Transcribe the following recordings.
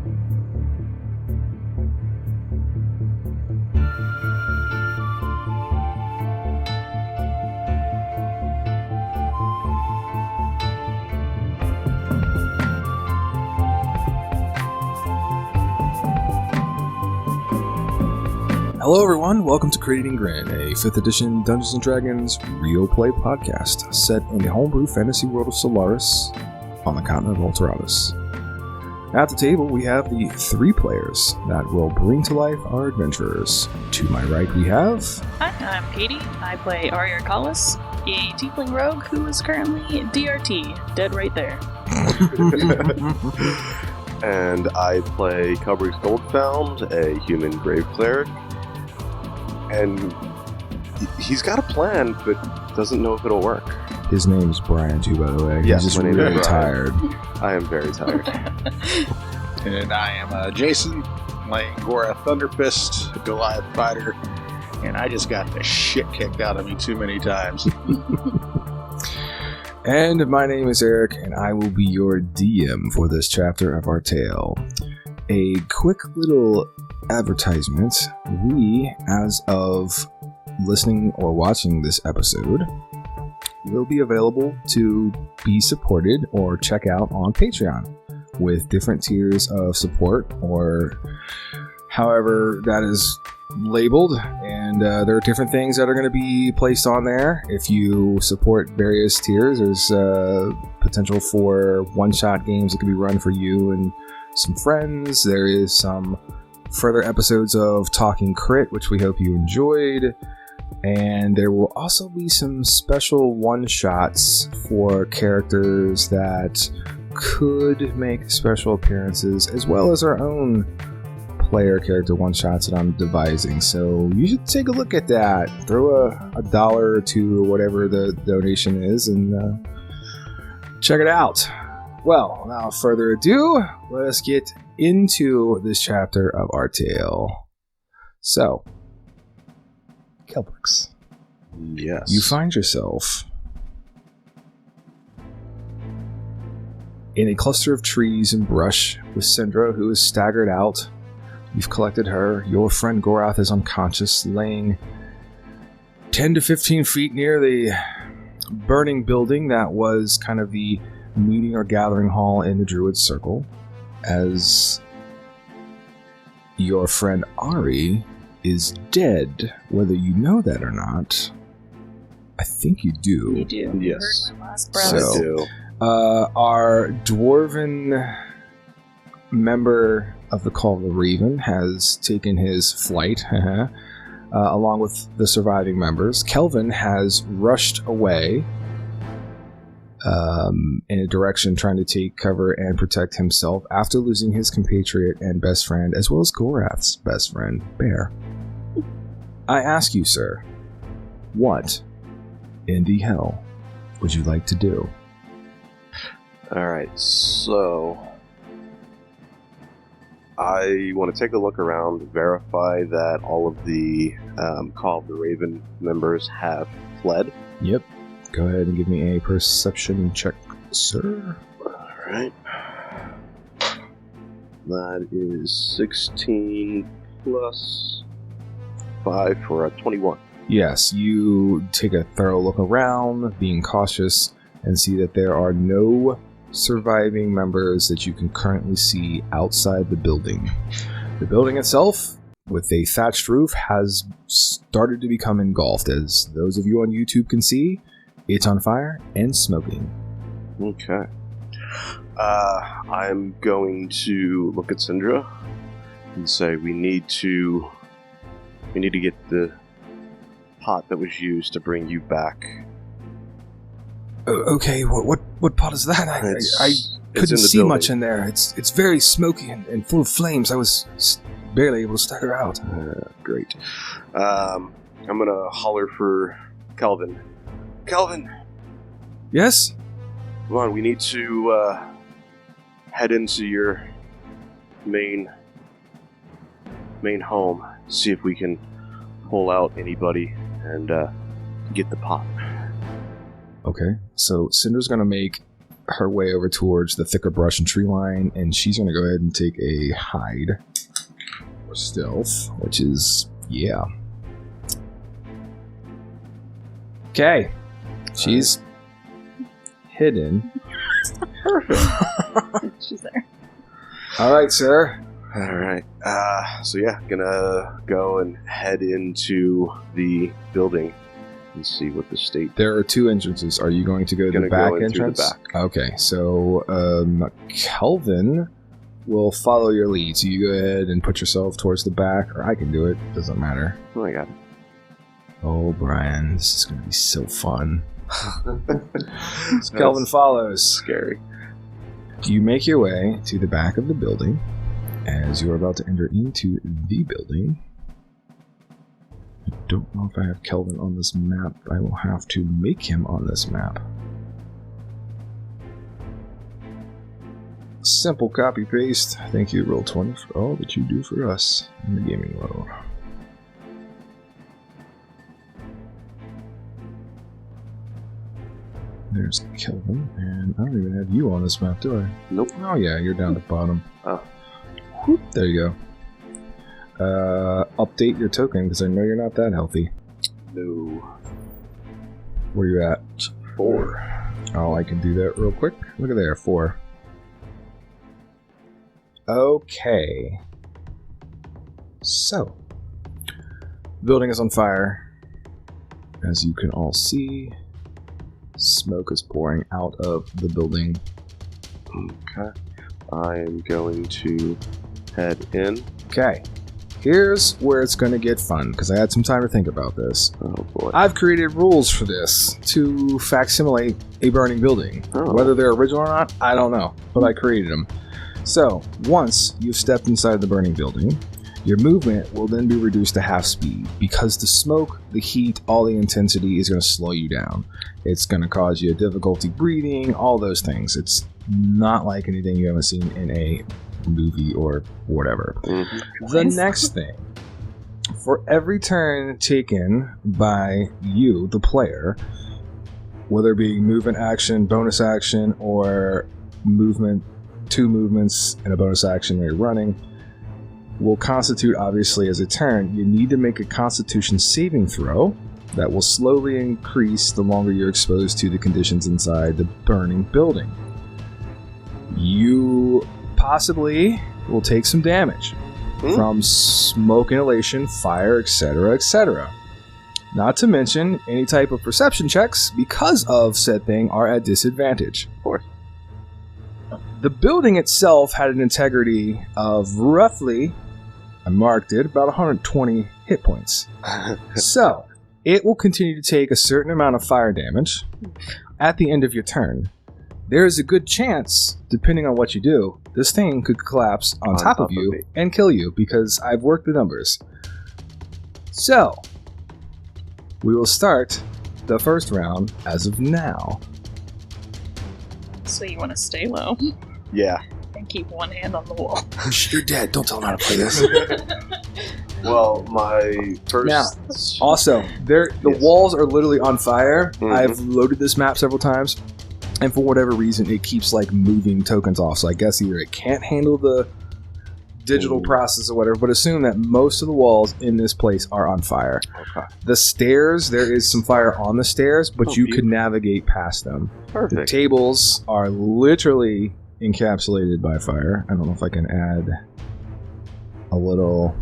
Hello everyone, welcome to Crit Eating Grin, a 5th edition Dungeons & Dragons real play podcast set in the homebrew fantasy world of Solaris on the continent of Alteratus. At the table we have the 3 players that will bring to life our adventurers. To my right we have... Hi, I'm Katie. I play Arya Callis, a tiefling rogue who is currently DRT, dead right there. And I play Kelbrix Goldfound, a human grave cleric. And he's got a plan, but doesn't know if it'll work. His name's Brian, too, by the way. Yes, he's just really tired. I am very tired. And I am Jason, playing Gora Thunderfist, a Goliath fighter. And I just got the shit kicked out of me too many times. And my name is Eric, and I will be your DM for this chapter of our tale. A quick little advertisement. We, as of listening or watching this episode, will be available to be supported or check out on Patreon with different tiers of support, or however that is labeled, and there are different things that are going to be placed on there. If you support various tiers, there's potential for one-shot games that can be run for you and some friends. There is some further episodes of Talking Crit, which we hope you enjoyed, and there will also be some special one-shots for characters that could make special appearances, as well as our own player character one-shots that I'm devising. So you should take a look at that. Throw a $1 or $2 or whatever the donation is, and check it out. Well, without further ado, let us get into this chapter of our tale. So, Kelbrix. Yes. You find yourself in a cluster of trees and brush with Sendra, who is staggered out. You've collected her. Your friend Gorath is unconscious, laying 10 to 15 feet near the burning building that was kind of the meeting or gathering hall in the Druid Circle, as your friend Ari is dead. Whether you know that or not, I think you do. You do. Yes. Heard my last breath. So, I do. Our dwarven member of the Call of the Raven has taken his flight, along with the surviving members. Kelvin has rushed away in a direction trying to take cover and protect himself after losing his compatriot and best friend, as well as Gorath's best friend, Bear. I ask you, sir, what in the hell would you like to do? Alright, so I want to take a look around, verify that all of the Call of the Raven members have fled. Yep. Go ahead and give me a perception check, sir. Alright. That is 16 plus 5 for a 21. Yes, you take a thorough look around, being cautious, and see that there are no surviving members that you can currently see outside the building. The building itself, with a thatched roof, has started to become engulfed. As those of you on YouTube can see, it's on fire and smoking. Okay. I'm going to look at Sendra and say we need to get the pot that was used to bring you back. Okay, what pot is that? I couldn't see building. much in there. It's very smoky and full of flames. I was barely able to stagger out. Great. I'm gonna holler for Kelvin. Kelvin! Yes? Come on, we need to head into your main home, see if we can pull out anybody and get the pot. Okay, so Cinder's gonna make her way over towards the thicker brush and tree line, and she's going to go ahead and take a hide or stealth, which is, yeah. Okay. She's hidden. Perfect. She's there. All right, sir. All right. So yeah, gonna go and head into the building and see what the state. There are 2 entrances. Are you going to go to the back go in through entrance? the back. Okay, so Kelvin will follow your lead. So you go ahead and put yourself towards the back, or I can do it. Doesn't matter. Oh my god. Oh, Brian, this is going to be so fun. Kelvin follows. Scary. You make your way to the back of the building. As you're about to enter into the building, I don't know if I have Kelvin on this map. I will have to make him on this map. Simple copy paste. Thank you, Roll20, for all that you do for us in the gaming world. There's Kelvin, and I don't even have you on this map, do I? Nope. Oh yeah, you're down at the bottom. Oh. Whoop, there you go. Update your token, because I know you're not that healthy. No. Where you at? 4. Oh, I can do that real quick. Look at there, 4. Okay. So, the building is on fire. As you can all see, smoke is pouring out of the building. Okay. I am going to head in. Okay. Here's where it's going to get fun, because I had some time to think about this. Oh boy. I've created rules for this to facsimilate a burning building. Oh. Whether they're original or not, I don't know, but I created them. So, once you've stepped inside the burning building, your movement will then be reduced to half speed, because the smoke, the heat, all the intensity is going to slow you down. It's going to cause you difficulty breathing, all those things. It's not like anything you haven't seen in a movie or whatever. Mm-hmm. The next thing, for every turn taken by you, the player, whether it be movement action, bonus action, or movement, 2 movements and a bonus action while you're running, will constitute obviously as a turn. You need to make a Constitution saving throw that will slowly increase the longer you're exposed to the conditions inside the burning building. You possibly will take some damage from smoke inhalation, fire, etc., etc. Not to mention, any type of perception checks, because of said thing, are at disadvantage. Of course. The building itself had an integrity of roughly, I marked it, about 120 hit points. So, it will continue to take a certain amount of fire damage at the end of your turn. There is a good chance, depending on what you do, this thing could collapse on top of you and kill you, because I've worked the numbers. So, we will start the first round as of now. So you want to stay low Yeah. and keep one hand on the wall. You're dead. Don't tell them how to play this. Well, my first. Now, also, the Yes. walls are literally on fire. Mhm. I've loaded this map several times, and for whatever reason, it keeps like moving tokens off. So I guess either it can't handle the digital process or whatever, but assume that most of the walls in this place are on fire. Okay. The stairs, there is some fire on the stairs, but Oh, you could navigate past them. The Perfect. tables are literally encapsulated by fire. I don't know if I can add a little...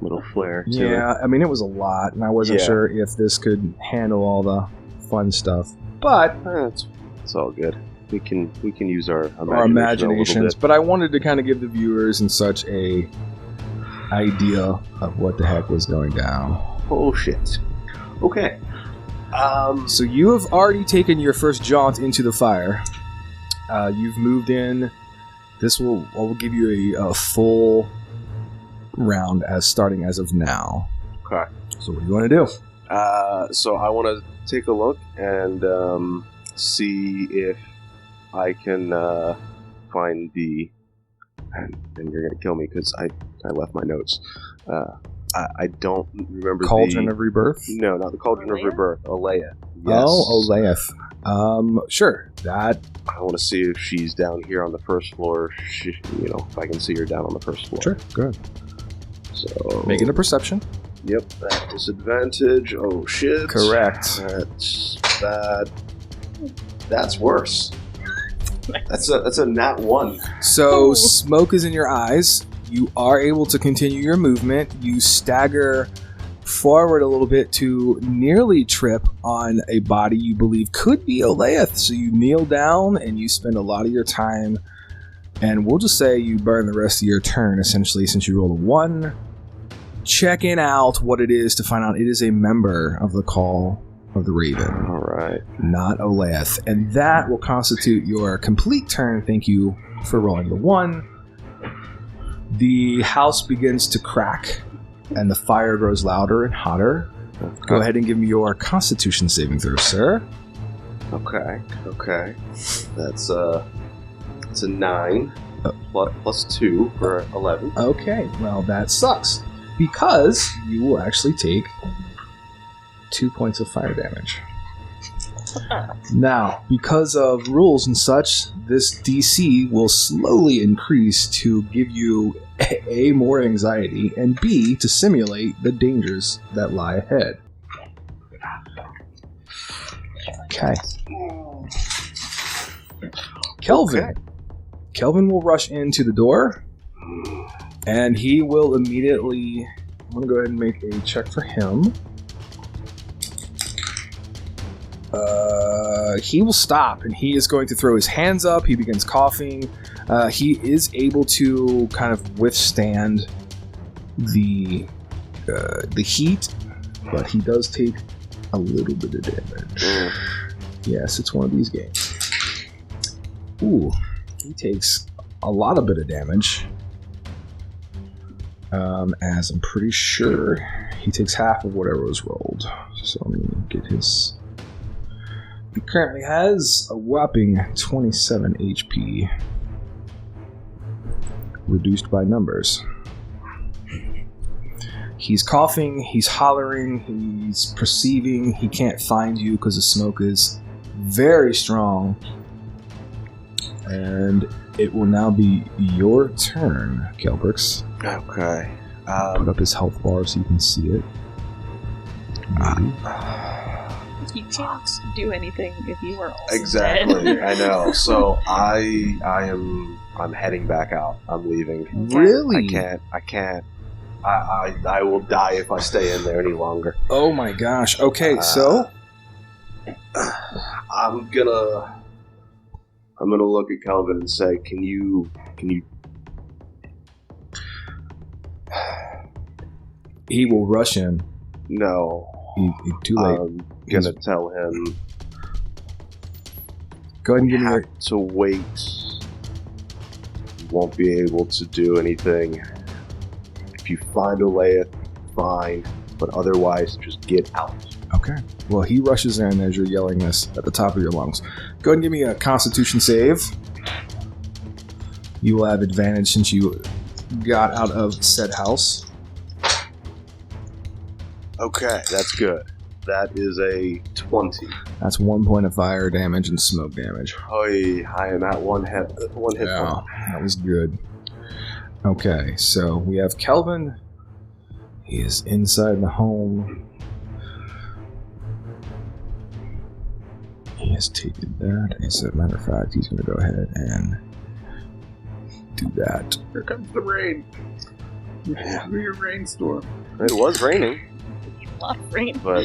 Little flare. To Yeah, I mean, it was a lot, and I wasn't Yeah. sure if this could handle all the fun stuff. But it's all good. We can use our our imagination a imaginations. little bit. But I wanted to kind of give the viewers and such a idea of what the heck was going down. Oh shit. Okay. So you have already taken your first jaunt into the fire. You've moved in. This will give you a full round as starting as of now. Okay. So what do you want to do? So I want to take a look and see if I can find the. And you're gonna kill me because I left my notes. I don't remember Cauldron the. of Rebirth? No, not the Caldron of Alea? Rebirth. Alea. Yes. Oh, Olaeth. Sure. That. I want to see if she's down here on the first floor. If I can see her down on the first floor. Sure. Good. So Making a perception. Yep. That disadvantage. Oh shit. Correct. That's bad. That's worse. That's a nat 1. So Ooh. smoke is in your eyes. You are able to continue your movement. You stagger forward a little bit to nearly trip on a body you believe could be Oleath. So you kneel down and you spend a lot of your time, and we'll just say you burn the rest of your turn, essentially, since you rolled a 1, checking out what it is to find out it is a member of the Call of the Raven. All right. Not Oleath. And that will constitute your complete turn. Thank you for rolling the 1. The house begins to crack, and the fire grows louder and hotter. Go ahead and give me your Constitution saving throw, sir. Okay. That's a 9 plus 2 for 11. Okay, well, that sucks, because you will actually take 2 points of fire damage. Now, because of rules and such, this DC will slowly increase to give you A, more anxiety, and B, to simulate the dangers that lie ahead. Okay. Kelvin. Okay. Kelvin will rush into the door, and he will immediately... I'm going to go ahead and make a check for him. He will stop, and he is going to throw his hands up. He begins coughing. He is able to kind of withstand the heat, but he does take a little bit of damage. Yes, it's one of these games. Ooh, he takes a lot of bit of damage. As I'm pretty sure he takes half of whatever was rolled. So let me get his... He currently has a whopping 27 HP. Reduced by numbers. He's coughing, he's hollering, he's perceiving, he can't find you because the smoke is very strong. And it will now be your turn, Kelbrix. Okay. Put up his health bar so you can see it. You can't do anything if you are also Exactly. dead. I know. So I'm heading back out. I'm leaving. Really? I can't. I will die if I stay in there any longer. Oh my gosh. Okay, so I'm gonna look at Kelvin and say, can you he will rush in. No. Too late. I'm gonna tell him Go ahead and give me have your... to wait. You won't be able to do anything. If you find Oleath, fine, but otherwise just get out. Okay. Well, he rushes in as you're yelling this at the top of your lungs. Go ahead and give me a Constitution save. You will have advantage since you got out of said house. Okay, that's good. That is a 20. That's 1 point of fire damage and smoke damage. I am at one hit point. That was good. Okay, so we have Kelvin. He is inside the home. He has taken that. As a matter of fact, he's going to go ahead and do that. Here comes the rain. Your rainstorm. It was raining, A lot of rain. but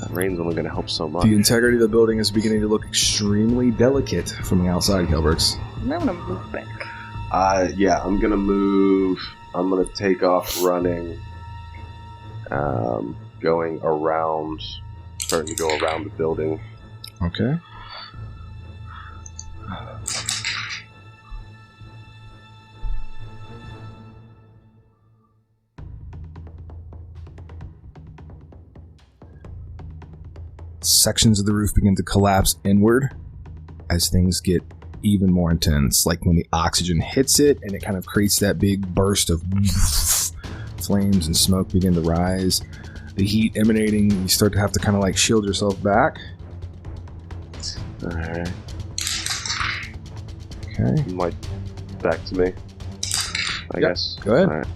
that rain's only going to help so much. The integrity of the building is beginning to look extremely delicate from the outside, Kelbrix. I'm going to move back. Yeah, I'm going to move. I'm going to take off running, going around, starting to go around the building. Okay. Sections of the roof begin to collapse inward as things get even more intense, like when the oxygen hits it and it kind of creates that big burst of flames and smoke begin to rise. the heat emanating, you start to have to kind of like shield yourself back. Alright. Okay. Might back to me. I guess. Go ahead. Alright.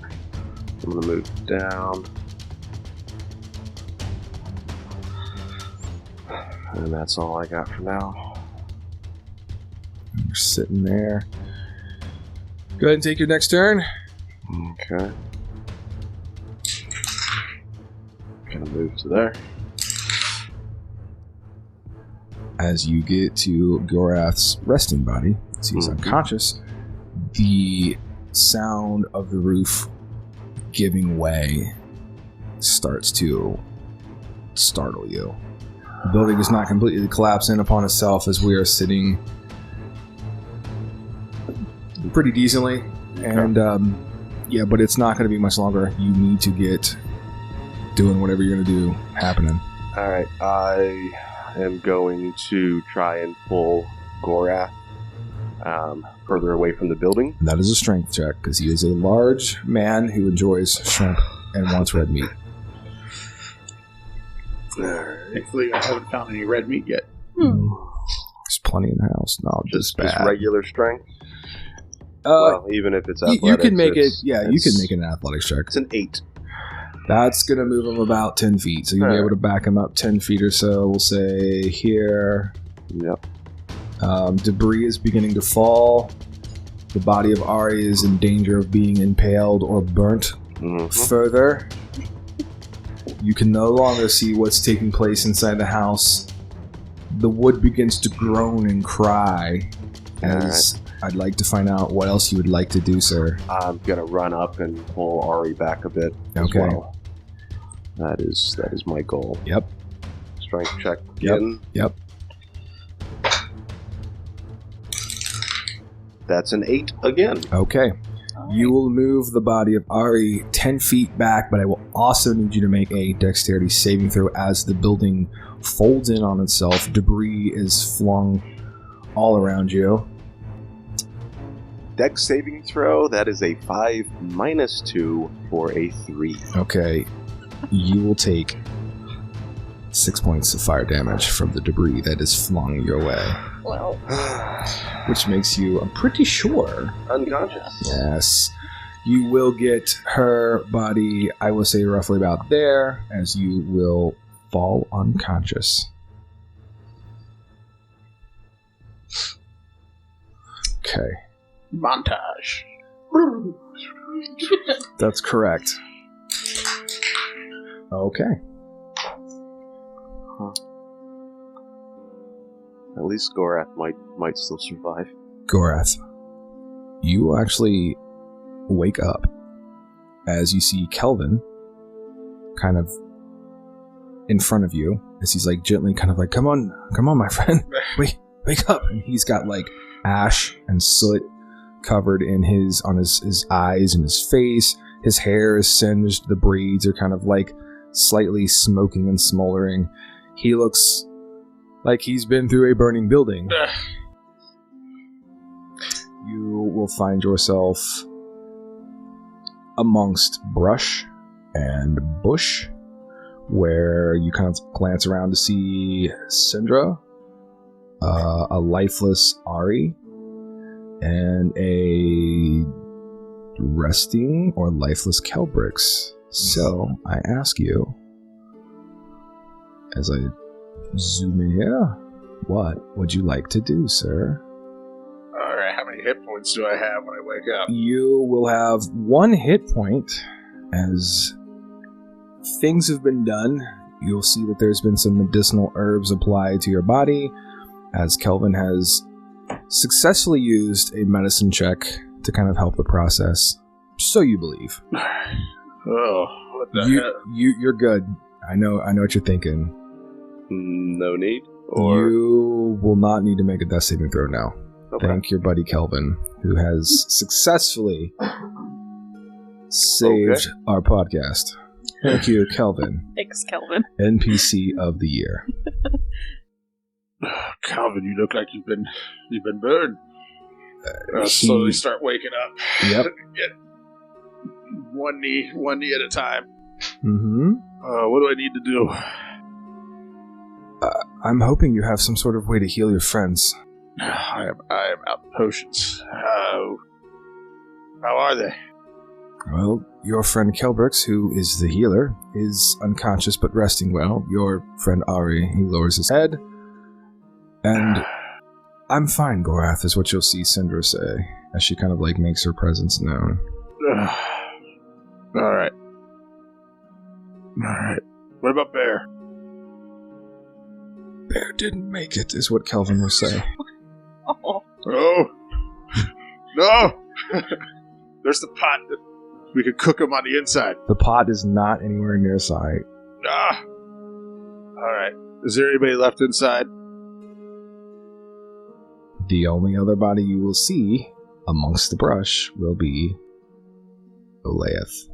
I'm gonna move down. And that's all I got for now. You're sitting there. Go ahead and take your next turn. Okay. Gonna move to there. As you get to Gorath's resting body, as he's unconscious, the sound of the roof giving way starts to startle you. The building is not completely collapsing upon itself as we are sitting pretty decently. And, yeah, but it's not going to be much longer. You need to get doing whatever you're going to do happening. Alright, I am going to try and pull Gorath further away from the building. And that is a strength check, because he is a large man who enjoys shrimp and wants red meat. Thankfully, I haven't found any red meat yet. There's plenty in the house. No, just bad. Just regular strength? Well, even if it's athletics, you can make it. you You can make an athletics check. It's an 8. That's gonna move him about 10 feet, so you'll be able to back him up 10 feet or so. We'll say here. Yep. Debris is beginning to fall. The body of Ari is in danger of being impaled or burnt further. You can no longer see what's taking place inside the house. The wood begins to groan and cry. As I'd like to find out what else you would like to do, sir. I'm gonna run up and pull Ari back a bit. Okay. As well. That is my goal. Yep. Strength check again. Yep. That's an 8 again. Okay. You will move the body of Ari 10 feet back, but I will also need you to make a dexterity saving throw as the building folds in on itself. Debris is flung all around you. Dex saving throw, that is a 5 minus 2 for a 3. Okay. You will take 6 points of fire damage from the debris that is flung your way. Well, Which makes you, I'm pretty sure, Unconscious. yes. You will get her body, I will say roughly about there, as you will fall unconscious. Okay. Montage. That's correct. Okay. At least Gorath might still survive. Gorath, you actually wake up as you see Kelvin kind of in front of you, as he's like gently kind of like, come on, my friend, wake up. And he's got like ash and soot covered in his eyes and his face. His hair is singed, the braids are kind of like slightly smoking and smoldering. He looks like he's been through a burning building. You will find yourself amongst brush and bush, where you kind of glance around to see Sendra, a lifeless Ari, and a resting or lifeless Kelbrix. So I ask you, as I zoom in here, what would you like to do, sir? Alright, how many hit points do I have when I wake up? You will have 1 hit point. As things have been done, you'll see that there's been some medicinal herbs applied to your body, as Kelvin has successfully used a medicine check to kind of help the process. So you believe. Oh, what the hell? You're good. I know what you're thinking. No need? Or You will not need to make a death saving throw now. okay. Thank your buddy Kelvin, who has successfully saved our podcast. Thank you, Kelvin. thanks, Kelvin. NPC of the year. Calvin, you look like you've been burned. I'll slowly start waking up. Yep. Get one knee at a time. Mm-hmm. What do I need to do? I'm hoping you have some sort of way to heal your friends. I am out of potions. How are they? Well, your friend Kelbrix, who is the healer, is unconscious but resting well. Your friend Ari, he lowers his head. And I'm fine, Gorath, is what you'll see Sendra say, as she kind of like makes her presence known. Alright. What about Bear? Bear didn't make it, is what Kelvin will say. Oh. Oh! No! There's the pot. We could cook them on the inside. The pot is not anywhere near sight. Ah! Alright. Is there anybody left inside? The only other body you will see amongst the brush will be Olaeth,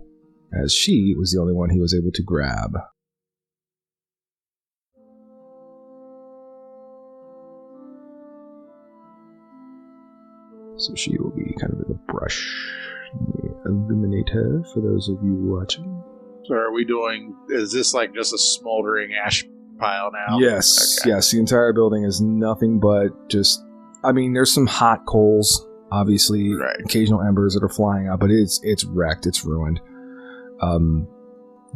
as she was the only one he was able to grab. So she will be kind of in the brush. Illuminate her for those of you watching. So are we doing... Is this like just a smoldering ash pile now? Yes, Okay. yes. The entire building is nothing but just... I mean, there's some hot coals, obviously, Right. occasional embers that are flying out, but it's wrecked, it's ruined.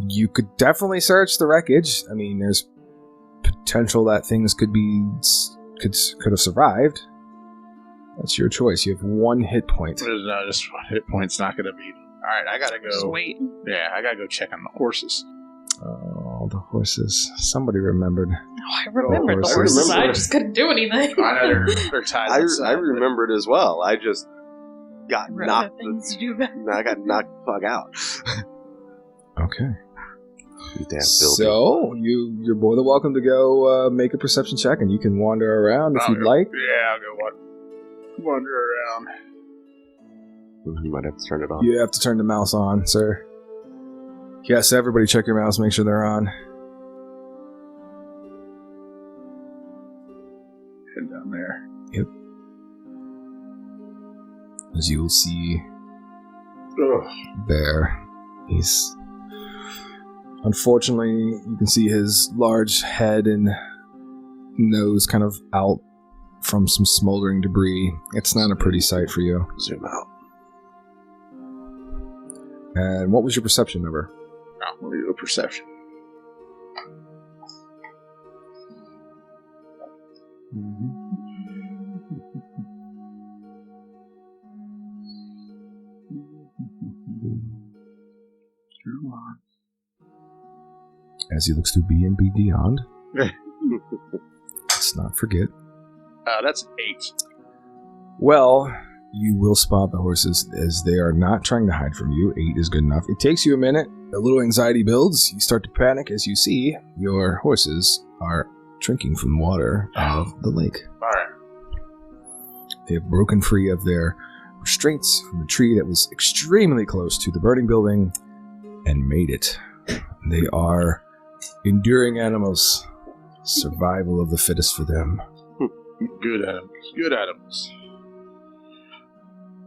You could definitely search the wreckage. I mean, there's potential that things could have survived. That's your choice. You have 1 hit point. No, just 1 hit point's not going to beat. Alright, I gotta Just go. wait. Yeah, I gotta go check on the horses. Oh, the horses. Somebody remembered. Oh, I remembered the I horses. remember. I just couldn't do anything. I know they're tied I inside, but- remembered as well. I just got Rather knocked. things to do better. I got knocked the fuck out. Okay. You damn building. So, you're more than welcome to go make a perception check, and you can wander around if you'd like. Yeah, I'll go wander around. You might have to turn it off. You have to turn the mouse on, sir. Yes, everybody check your mouse, make sure they're on. Head down there. As you will see Ugh. Bear. He's... Unfortunately, you can see his large head and nose kind of out from some smoldering debris. It's not a pretty sight for you. Zoom out. And what was your perception number? Oh, we'll do a perception. As he looks through B&B Beyond. Let's not forget. That's 8. Well, you will spot the horses as they are not trying to hide from you. 8 is good enough. It takes you a minute. A little anxiety builds. You start to panic as you see your horses are drinking from the water of the lake. Alright. They have broken free of their restraints from the tree that was extremely close to the burning building and made it. They are enduring animals. Survival of the fittest for them. Good Adams. Good Adams.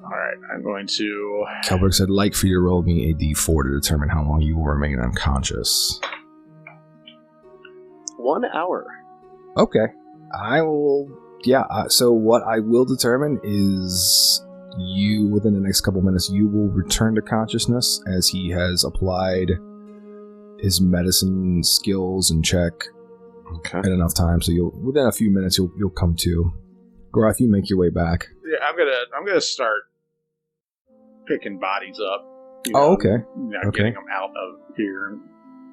Alright, I'm going to... Kelbrix said, like for you to roll me a d4 to determine how long you will remain unconscious. 1 hour. Okay. I will... Yeah, so what I will determine is you, within the next couple minutes, you will return to consciousness as he has applied his medicine skills and check Okay. in enough time. So you'll, within a few minutes, you'll come to. Gorath, you make your way back. Yeah, I'm gonna start picking bodies up. You Oh, know, okay. You know, Okay. Getting them out of here and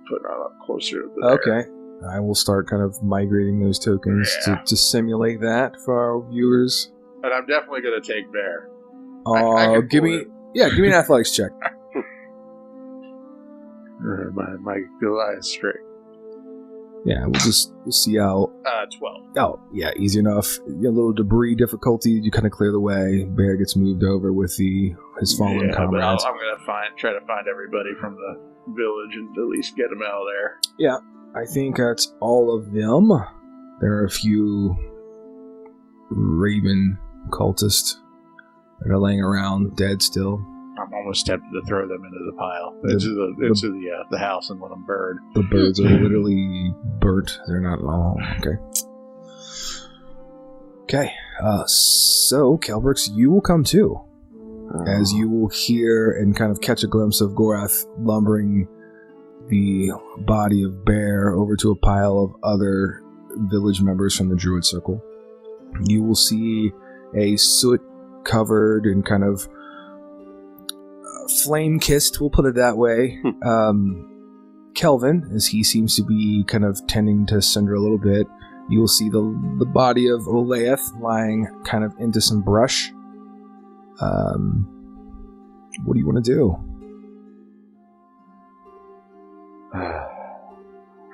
putting them up closer to there. Okay. I will start kind of migrating those tokens Yeah. to simulate that for our viewers. But I'm definitely gonna take Bear. I can Give pull me... it. Yeah, give me an athletics check. My Goliath straight. Yeah, we'll see how... 12. Oh, yeah, easy enough. A little debris difficulty, you kind of clear the way. Bear gets moved over with his fallen But comrades. I'm gonna try to find everybody from the village and at least get them out of there. I think that's all of them. There are a few raven cultists that are laying around dead still. I'm almost tempted to throw them into the pile, into the house and let them burn. The birds are literally burnt. They're not long. Okay. So, Kelbrix, you will come too. As you will hear and kind of catch a glimpse of Gorath lumbering the body of Bear over to a pile of other village members from the Druid Circle. You will see a soot-covered and kind of flame-kissed, we'll put it that way, Kelvin, as he seems to be kind of tending to Sendra a little bit. You will see the body of Olaeth lying kind of into some brush. What do you want to do?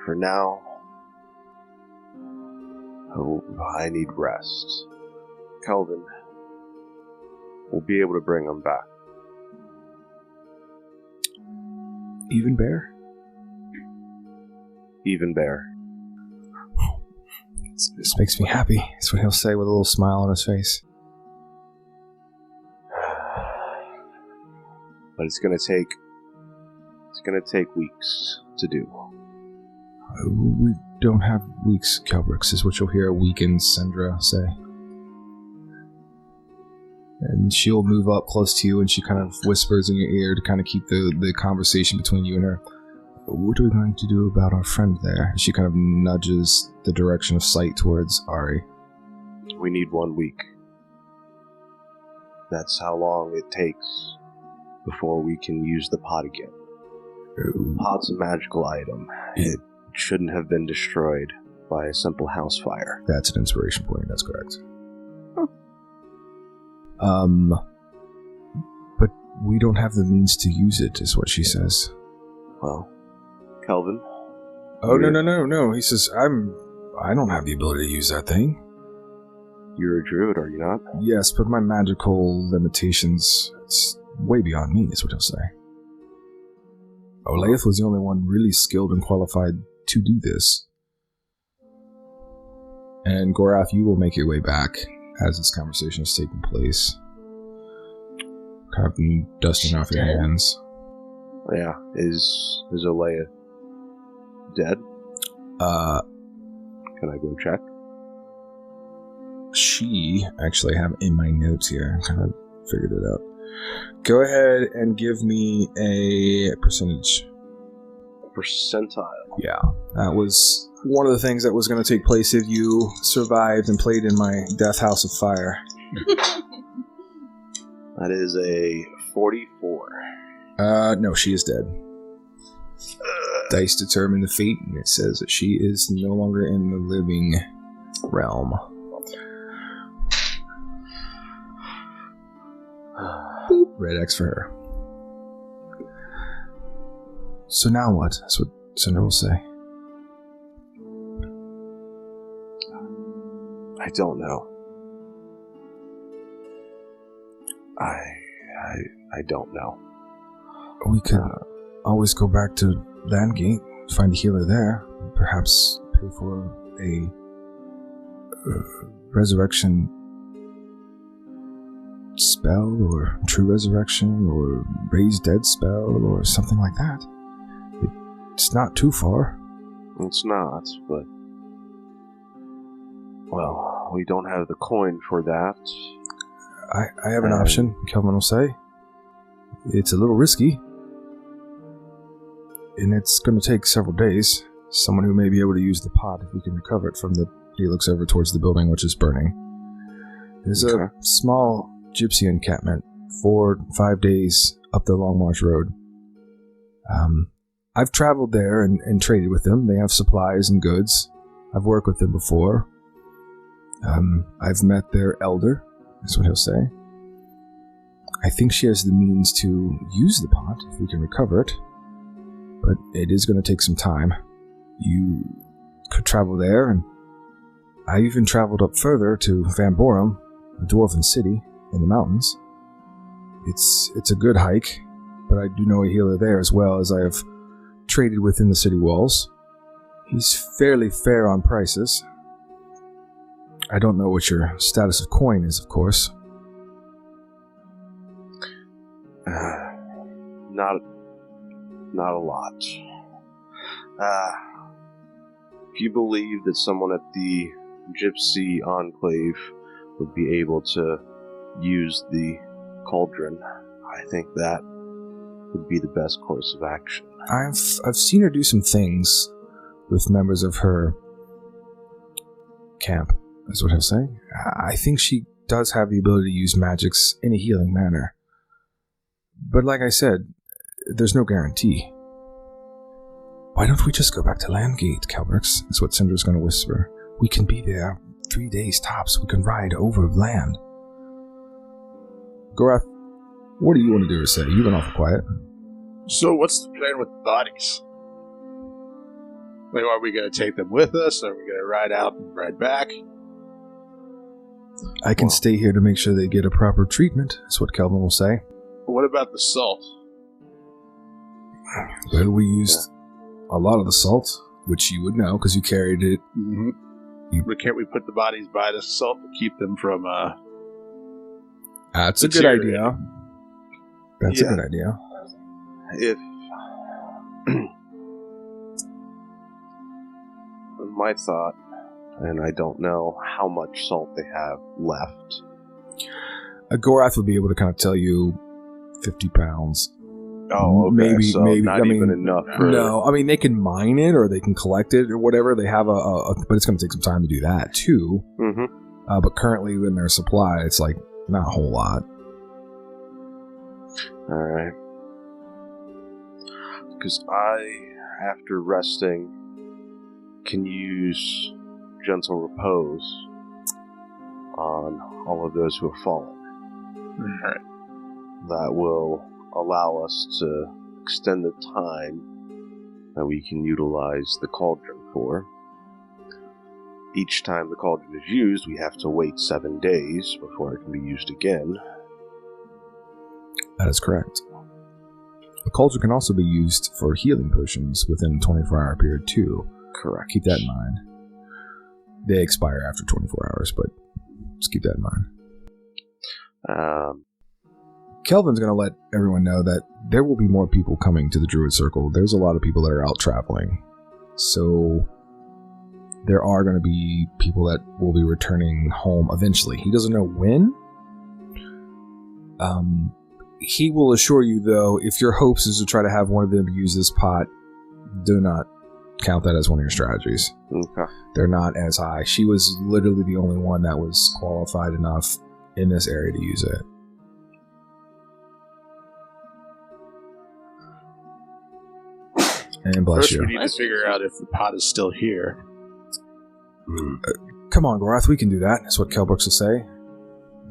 For now, I need rest. Kelvin will be able to bring him back. Even Bear? Even Bear. This makes me happy. That's what he'll say with a little smile on his face. But it's gonna take weeks to do. We don't have weeks, Kelbrix, is what you'll hear a weakened Sendra say. And she'll move up close to you and she kind of whispers in your ear to kind of keep the conversation between you and her. What are we going to do about our friend there? She kind of nudges the direction of sight towards Ari. We need 1 week. That's how long it takes before we can use the pot again. The pot's a magical item. It shouldn't have been destroyed by a simple house fire. That's an inspiration point, that's correct. But we don't have the means to use it, is what she says. Well, Kelvin? Oh, no. He says, I don't have the ability to use that thing. You're a druid, are you not? Yes, but my magical limitations, it's way beyond me, is what he'll say. Olaeth was the only one really skilled and qualified to do this. And Gorath, you will make your way back as this conversation is taking place. Kind of dusting off your hands. Yeah, is Olaeth dead? Can I go check? She actually have in my notes here. I kind of figured it out. Go ahead and give me a percentage. A percentile? Yeah, that was one of the things that was going to take place if you survived and played in my Death House of Fire. That is a 44. No, she is dead. Dice determine the fate, and it says that she is no longer in the living realm. Boop. Red X for her. So now what? That's what Sendra will say. I don't know. I don't know. We could always go back to Landgate, find a healer there, perhaps pay for a resurrection spell, or true resurrection, or raise dead spell, or something like that. It's not too far. It's not, but... Well, we don't have the coin for that. I have an option, Kelvin will say. It's a little risky. And it's going to take several days. Someone who may be able to use the pot if we can recover it from the... He looks over towards the building, which is burning. There's a small gypsy encampment, 4 or 5 days up the Long March Road. I've traveled there and traded with them. They have supplies and goods. I've worked with them before. I've met their elder. That's what he'll say. I think she has the means to use the pot if we can recover it. But it is going to take some time. You could travel there, and I even traveled up further to Van Borum, a dwarven city in the mountains. It's a good hike, but I do know a healer there as well, as I have traded within the city walls. He's fairly fair on prices. I don't know what your status of coin is, of course. Not a lot. If you believe that someone at the Gypsy Enclave would be able to use the cauldron, I think that would be the best course of action. I've seen her do some things with members of her camp, is what I'm saying. I think she does have the ability to use magics in a healing manner. But like I said, there's no guarantee. Why don't we just go back to Landgate, Kelbrix? Is what Sendra's going to whisper. We can be there 3 days tops. We can ride over land. Gorath, what do you want to do or say? You've been awful quiet. So what's the plan with the bodies? Like, are we going to take them with us? Are we going to ride out and ride back? I can stay here to make sure they get a proper treatment, is what Kelvin will say. What about the salt? Well, we used a lot of the salt, which you would know because you carried it. Mm-hmm. But can't we put the bodies by the salt to keep them from That's a good idea. That's a good idea. If my thought, and I don't know how much salt they have left. Gorath would be able to kind of tell you 50 pounds. Oh, okay. Maybe, so maybe. not even enough. No, I mean, they can mine it or they can collect it or whatever. They have but it's going to take some time to do that too. Mm-hmm. But currently in their supply, it's like not a whole lot. All right. Because I, after resting, can use gentle repose on all of those who have fallen. All right. That will allow us to extend the time that we can utilize the cauldron for. Each time the cauldron is used, we have to wait 7 days before it can be used again. That is correct. The cauldron can also be used for healing potions within a 24-hour period too. Correct. Keep that in mind. They expire after 24 hours, but just keep that in mind. Kelvin's going to let everyone know that there will be more people coming to the Druid Circle. There's a lot of people that are out traveling. So there are going to be people that will be returning home eventually. He doesn't know when. He will assure you, though, if your hopes is to try to have one of them use this pot, do not count that as one of your strategies. Okay. They're not as high. She was literally the only one that was qualified enough in this area to use it. And bless First, you. we need to figure out if the pot is still here. Come on, Gorath, we can do that. That's what Kelbrix will say.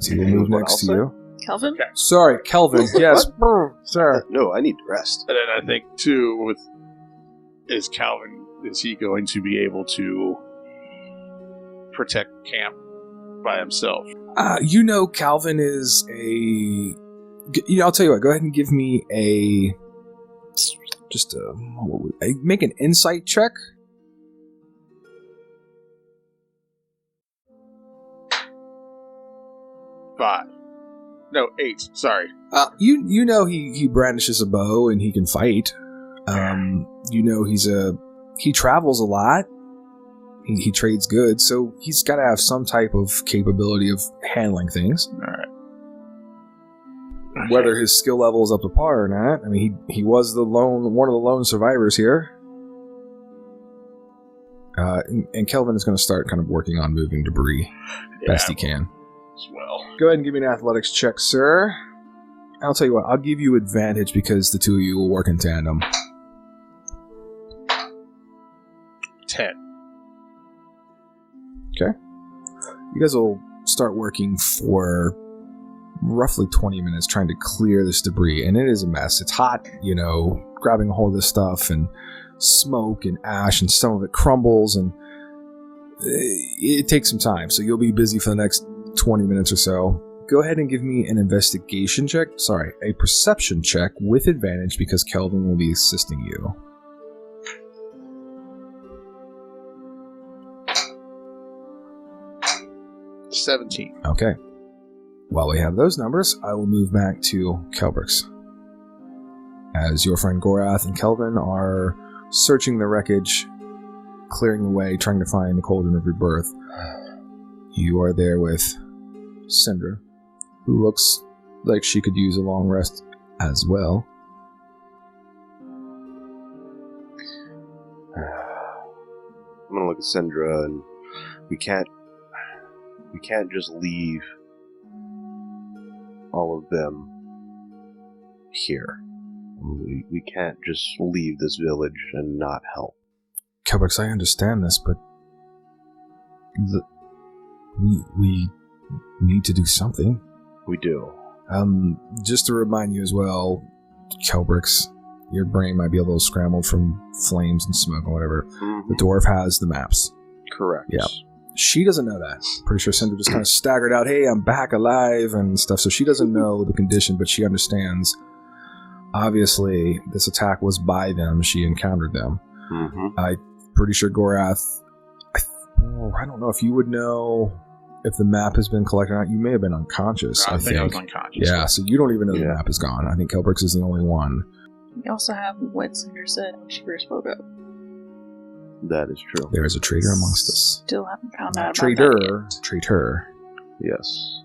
He will move What next I'll to say? you. Kelvin? Okay. Sorry, Kelvin. Yes, sir. No, I need to rest. And then I think, too, is he going to be able to protect camp by himself? Calvin is I'll tell you what, go ahead and give me make an insight check. Five. No, 8. Sorry. He brandishes a bow and he can fight. He travels a lot. He trades goods, so he's got to have some type of capability of handling things. All right. Whether his skill level is up to par or not, I mean, he was one of the lone survivors here. And Kelvin is going to start kind of working on moving debris best he can. As well. Go ahead and give me an athletics check, sir. I'll tell you what, I'll give you advantage because the two of you will work in tandem. 10. Okay. You guys will start working for roughly 20 minutes trying to clear this debris, and it is a mess. It's hot, grabbing a hold of this stuff, and smoke and ash, and some of it crumbles, and it takes some time, so you'll be busy for the next 20 minutes or so. Go ahead and give me an investigation check. Sorry, a perception check with advantage because Kelvin will be assisting you. 17. Okay. While we have those numbers, I will move back to Kelbrix. as your friend Gorath and Kelvin are searching the wreckage, clearing the way, trying to find the Caldron of Rebirth. You are there with Sendra, who looks like she could use a long rest as well. I'm gonna look at Sendra, and we can't just leave all of them here. We can't just leave this village and not help. Kelbrix, I understand this, but we need to do something. We do. Just to remind you as well, Kelbrix, your brain might be a little scrambled from flames and smoke or whatever. Mm-hmm. The dwarf has the maps. Correct. Yeah. She doesn't know that. Pretty sure Sendra just kind of staggered out, hey, I'm back alive and stuff. So she doesn't know the condition, but she understands. Obviously, this attack was by them. She encountered them. Mm-hmm. I'm pretty sure Gorath, I don't know if you would know if the map has been collected or not. You may have been unconscious, I think. I was unconscious. Yeah, so you don't even know the map is gone. I think Kelbrix is the only one. We also have what Sendra said when she first spoke up. That is true. There is a traitor amongst us. Still haven't found out about that yet. Traitor. Yes.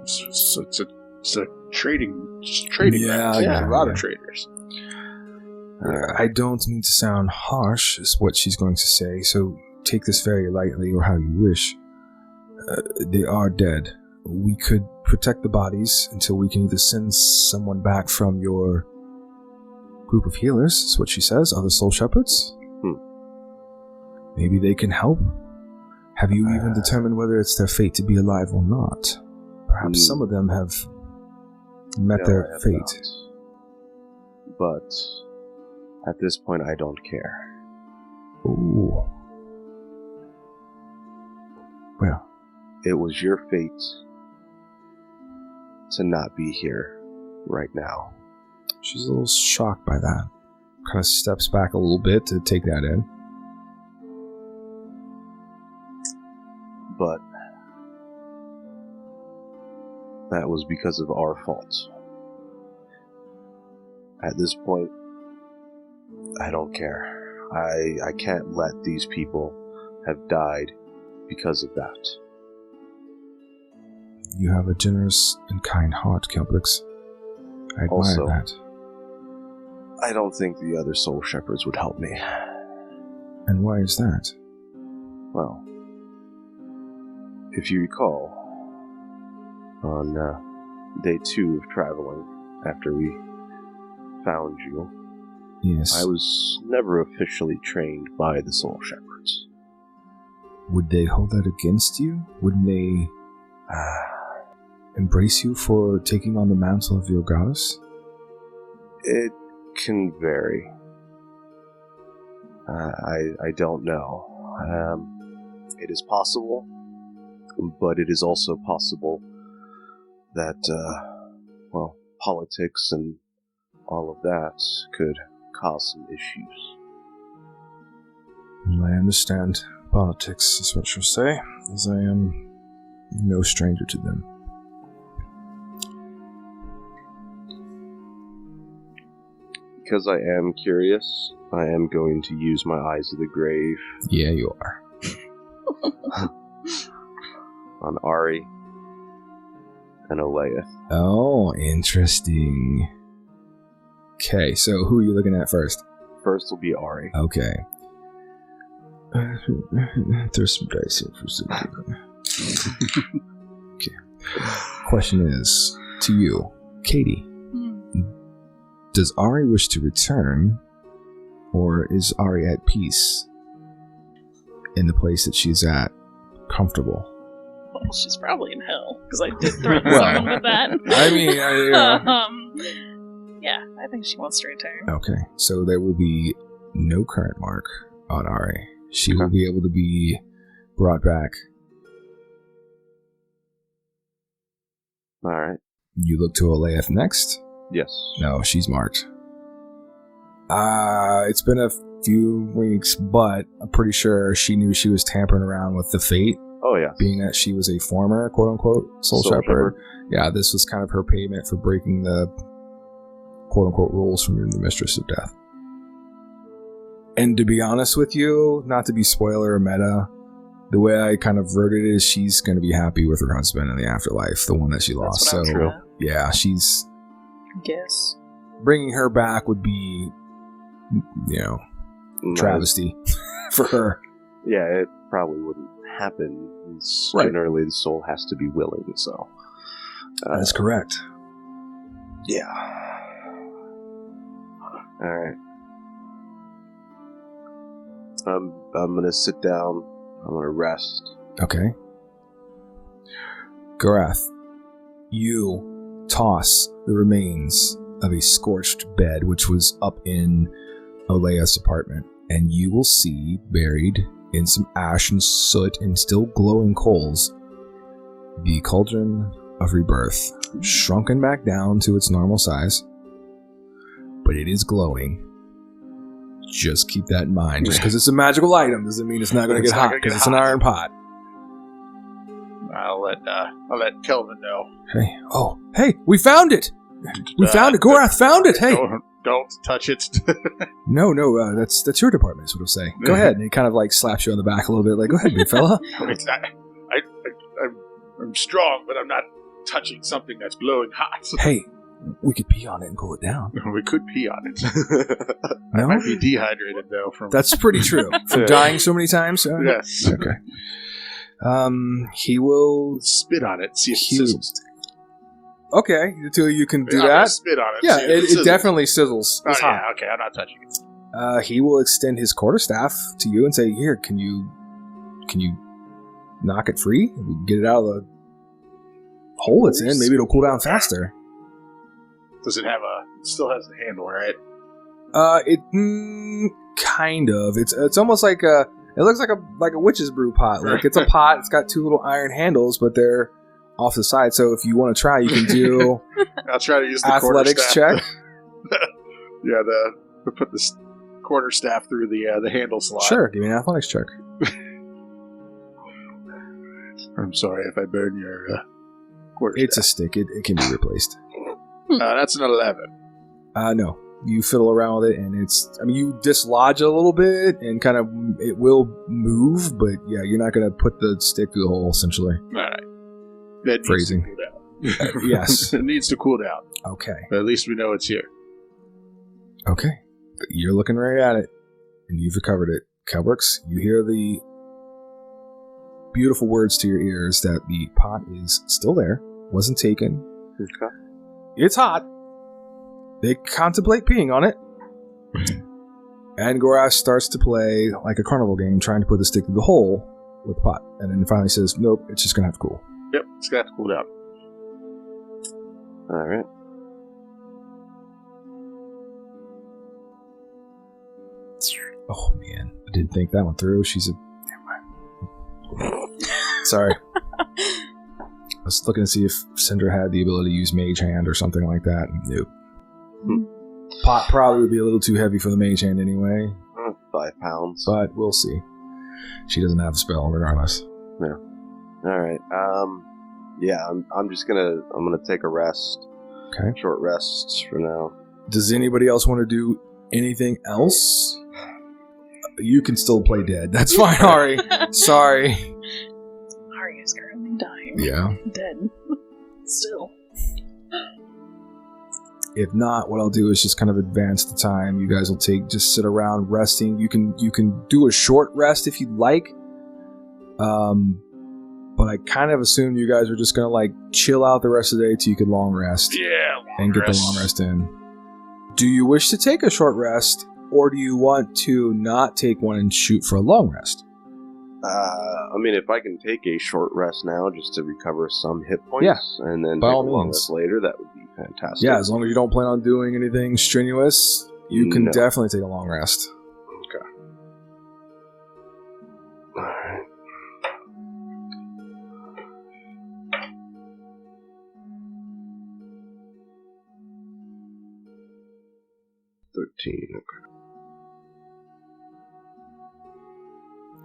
It's a trading. Yeah, a lot of traders. I don't mean to sound harsh, is what she's going to say, so take this very lightly or how you wish. They are dead. We could protect the bodies until we can either send someone back from your group of healers, is what she says, other soul shepherds. Maybe they can help. Have you even determined whether it's their fate to be alive or not? Perhaps some of them have met their fate. Not. But at this point, I don't care. Ooh. Well, it was your fate to not be here right now. She's a little shocked by that. Kind of steps back a little bit to take that in. But that was because of our fault. At this point, I don't care. I can't let these people have died because of that. You have a generous and kind heart, Kelbrix. I admire Also, that. I don't think the other soul shepherds would help me. And why is that? Well, if you recall, on day 2 of traveling, after we found you, yes, I was never officially trained by the soul shepherds. Would they hold that against you? Wouldn't they embrace you for taking on the mantle of your goddess? It can vary. I don't know. It is possible, but it is also possible that, politics and all of that could cause some issues. Well, I understand politics, is what you'll say, as I am no stranger to them. Because I am curious, I am going to use my Eyes of the Grave. Yeah, you are. On Ari and Aleith. Oh, interesting. Okay, so who are you looking at first? First will be Ari. Okay. There's some dice here for Zoom. Okay. Question is, to you, Katie. Does Ari wish to return, or is Ari at peace in the place that she's at, comfortable? Well, she's probably in hell, because I did threaten someone with that. I mean, yeah, I think she wants to return. Okay, so there will be no current mark on Ari. She will be able to be brought back. Alright. You look to Aleith next? Yes. No, she's marked. It's been a few weeks, but I'm pretty sure she knew she was tampering around with the fate Oh, yeah. Being that she was a former, quote-unquote, soul shepherd. Yeah, this was kind of her payment for breaking the quote-unquote rules from the Mistress of Death. And to be honest with you, not to be spoiler or meta, the way I kind of worded it is she's going to be happy with her husband in the afterlife, the one that she lost. So, true. yeah, she's... I guess. Bringing her back would be, travesty for her. Yeah, it probably wouldn't happen. Right. Generally, the soul has to be willing, so... That's correct. Yeah. Alright. I'm gonna sit down. I'm gonna rest. Okay. Gorath, you toss the remains of a scorched bed which was up in Olea's apartment, and you will see, buried in some ash and soot and still glowing coals, the Caldron of Rebirth, shrunken back down to its normal size, but it is glowing. Just keep that in mind. Just because it's a magical item doesn't mean it's not going to get hot, because it's an iron pot. I'll let Kelvin know. Hey, we found it! We found it! Gorath found it! Hey! Don't touch it. No, that's your department, is what he'll say. Go ahead. And he kind of like slaps you on the back a little bit, like, go ahead, big fella. I'm strong, but I'm not touching something that's glowing hot. Hey, we could pee on it and cool it down. We could pee on it. No? I might be dehydrated, though. That's pretty true. From dying so many times? Yes. Okay. He will... Spit on it, see if it sizzles. Okay, until you can do I'm that. gonna spit on it. Yeah, see if it definitely sizzles. Oh, It's hot. yeah, okay, I'm not touching it. He will extend his quarterstaff to you and say, "Here, can you knock it free? We can get it out of the hole it's in. Maybe it'll cool down faster." Does it have it still has the handle, right? Kind of. It's almost like it looks like a witch's brew pot. Like it's a pot. It's got two little iron handles, but they're off the side. So if you want to try, you can do. I'll try to use the athletics check. Yeah, put the quarterstaff through the handle slot. Sure, give me an athletics check. I'm sorry if I burn your quarterstaff. It's a stick. It can be replaced. That's an 11. No. You fiddle around with it, and you dislodge a little bit, and kind of, it will move, but yeah, you're not going to put the stick through the hole, essentially. All right. That Phrasing. needs to cool down. Yes. It needs to cool down. Okay. But at least we know it's here. Okay. You're looking right at it, and you've recovered it. Kelbrix, you hear the beautiful words to your ears that the pot is still there, wasn't taken. Okay. It's hot. They contemplate peeing on it. And Gorath starts to play like a carnival game, trying to put the stick through the hole with the pot. And then finally says, nope, it's just going to have to cool. Yep, it's got to cool down. All right. Oh, man. I didn't think that one through. She's a... Never mind. Sorry. I was looking to see if Sendra had the ability to use Mage Hand or something like that. Nope. Pot probably would be a little too heavy for the Mage Hand anyway. 5 pounds. But we'll see. She doesn't have a spell regardless. Yeah. All right. Yeah, I'm just gonna take a rest. Okay. Short rest for now. Does anybody else want to do anything else? You can still play dead. That's fine, Ari. Sorry. Ari is currently dying. Yeah. Dead. Still. If not, what I'll do is just kind of advance the time. You guys will just sit around resting. You can do a short rest if you'd like. But I kind of assumed you guys were just gonna like chill out the rest of the day till you could long rest. Yeah, and get the long rest in. Do you wish to take a short rest, or do you want to not take one and shoot for a long rest? I mean, if I can take a short rest now just to recover some hit points, and then by take a all long means. rest later, that would be fantastic. Yeah, as long as you don't plan on doing anything strenuous, you can No. definitely take a long rest. Okay. Alright. Okay.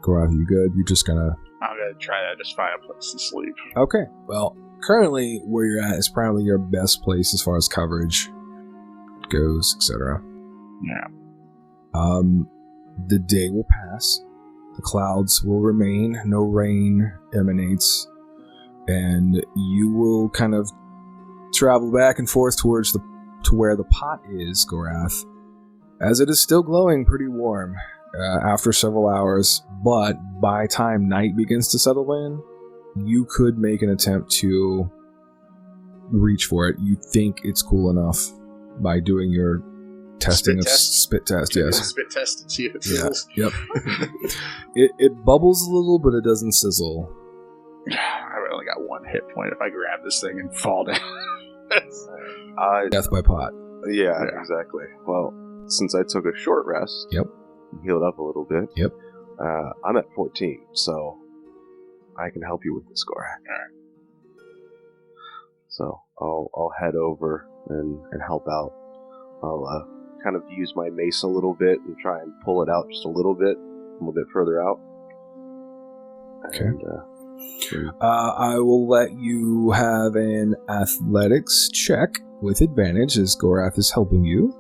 Gorath, you good? You're just gonna... I'm going to try to just find a place to sleep. Okay. Well, currently where you're at is probably your best place as far as coverage goes, etc. Yeah. The day will pass. The clouds will remain. No rain emanates. And you will kind of travel back and forth towards to where the pot is, Gorath, as it is still glowing pretty warm after several hours. But by time night begins to settle in, you could make an attempt to reach for it. You think it's cool enough by doing your testing spit test, yes. Spit test and see if it Yeah. sizzles. Yep. it bubbles a little, but it doesn't sizzle. I've only got one hit point if I grab this thing and fall down. Death by pot. Yeah, exactly. Well, since I took a short rest, Yep. healed up a little bit. Yep. I'm at 14, so I can help you with the score. Alright. So I'll head over and help out. I'll kind of use my mace a little bit and try and pull it out just a little bit further out. Okay. And, I will let you have an athletics check with advantage as Gorath is helping you.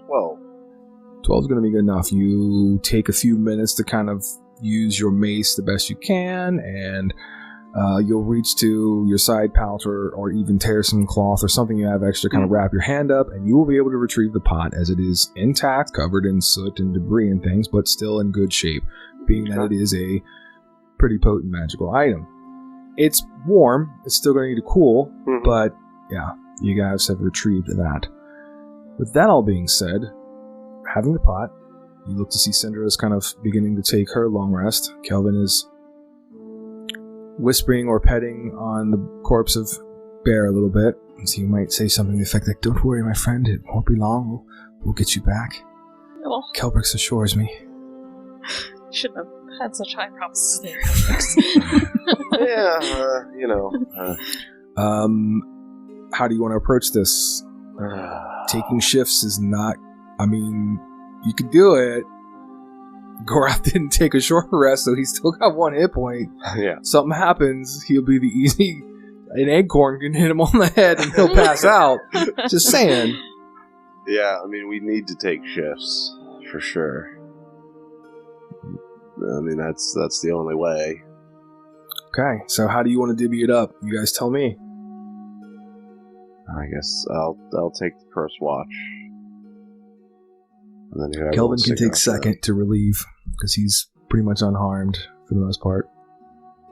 12. 12 is going to be good enough. You take a few minutes to kind of use your mace the best you can, and you'll reach to your side pouch or even tear some cloth or something you have extra, kind of wrap your hand up, and you will be able to retrieve the pot as it is intact, covered in soot and debris and things, but still in good shape, being that it is a pretty potent magical item. It's warm. It's still going to need to cool, but yeah, you guys have retrieved that. With that all being said, having the pot, you look to see Sendra is kind of beginning to take her long rest. Kelvin is whispering or petting on the corpse of Bear a little bit. So you might say something to the effect like, "Don't worry, my friend, it won't be long. We'll get you back." Well, Kelbrix assures me. shouldn't have had such high promises there. Yeah, How do you want to approach this? Taking shifts is not... I mean, you could do it. Gorath didn't take a short rest, so he's still got one hit point. Yeah. Something happens, he'll be the easy... An acorn can hit him on the head and he'll pass out. Just saying. Yeah, I mean, we need to take shifts, for sure. I mean, that's the only way. Okay, so how do you want to divvy it up? You guys tell me. I guess I'll take the first watch. And then whoever Kelvin wants can to take go second to relieve, because he's pretty much unharmed for the most part.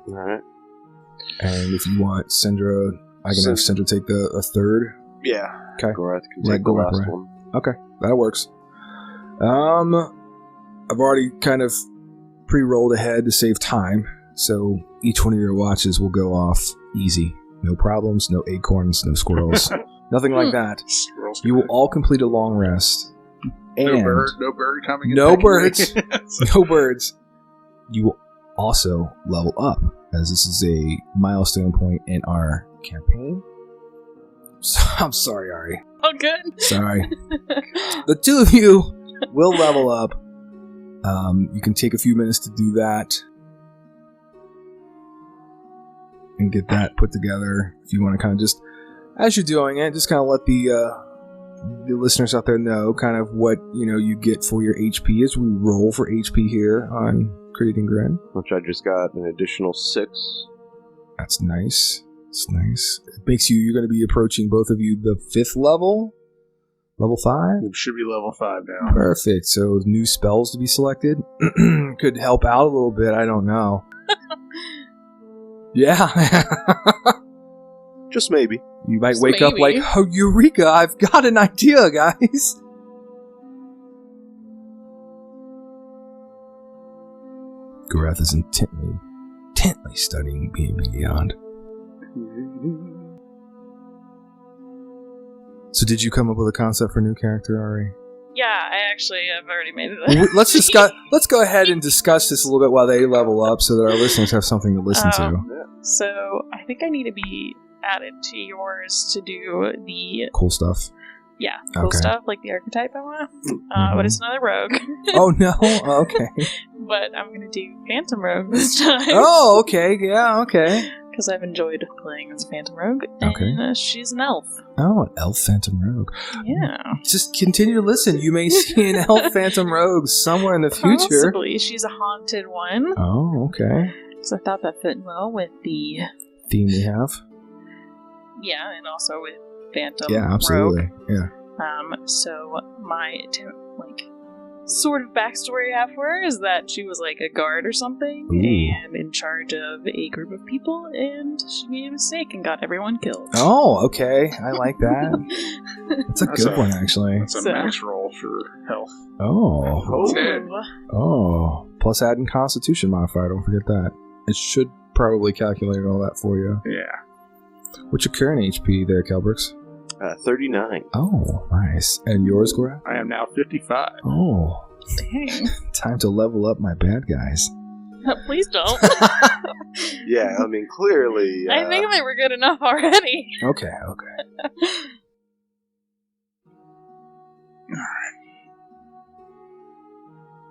Alright. And if you want Sendra, I can have Sendra take a third. Yeah. Okay. Gorath can Let take the Gorath last ride. one. Okay, that works. I've already kind of pre-rolled ahead to save time, so each one of your watches will go off easy. No problems, no acorns, no squirrels. Nothing like that. Squirrels You will all complete a long rest. And no bird coming in. no pecking birds. me. no birds. You will also level up, as this is a milestone point in our campaign. So, I'm sorry, Ari. Oh, good. Sorry. The two of you will level up. You can take a few minutes to do that and get that put together. If you want to kind of just, as you're doing it, just kind of let the listeners out there know kind of what you get for your HP as we roll for HP here on Crit Eating Grin. Which I just got an additional 6. That's nice. It's nice. It makes you're going to be approaching, both of you, the 5th level. Level 5? It should be level 5 now. Perfect. So new spells to be selected. Could help out a little bit. I don't know. Yeah. Just maybe. You might Just wake up like, maybe. "Oh, Eureka, I've got an idea, guys." Gorath is intently studying B&B Beyond. So did you come up with a concept for a new character, Ari? Yeah, I actually have already made it. Let's go ahead and discuss this a little bit while they level up so that our listeners have something to listen to. So I think I need to be added to yours to do the Cool stuff. Yeah, cool Okay. stuff like the archetype I want. Mhm. But it's another rogue. Oh, no? Okay. But I'm gonna do Phantom Rogue this time. Oh, okay. Yeah, okay. Because I've enjoyed playing as Phantom Rogue. Okay. And she's an elf. Oh, an elf phantom rogue. Yeah. Just continue to listen. You may see an elf phantom rogue somewhere in the future. Possibly. She's a haunted one. Oh, okay. So I thought that fit well with the... Theme we have. Yeah, and also with Phantom Yeah, absolutely. Rogue. Yeah. So my, sort of backstory I have for her is that she was like a guard or something Ooh. and in charge of a group of people, and she made a mistake and got everyone killed. Oh, okay. I like that. That's a That's good a- one, actually. That's a So- max roll for health. Oh. Okay. Oh. Plus adding Constitution modifier. Don't forget that. It should probably calculate all that for you. Yeah. What's your current HP there, Kelbrix? 39. Oh, nice. And yours, Gora? I am now 55. Oh. Dang. Time to level up my bad guys. Please don't. Yeah, I mean, clearly. I think they were good enough already. Okay.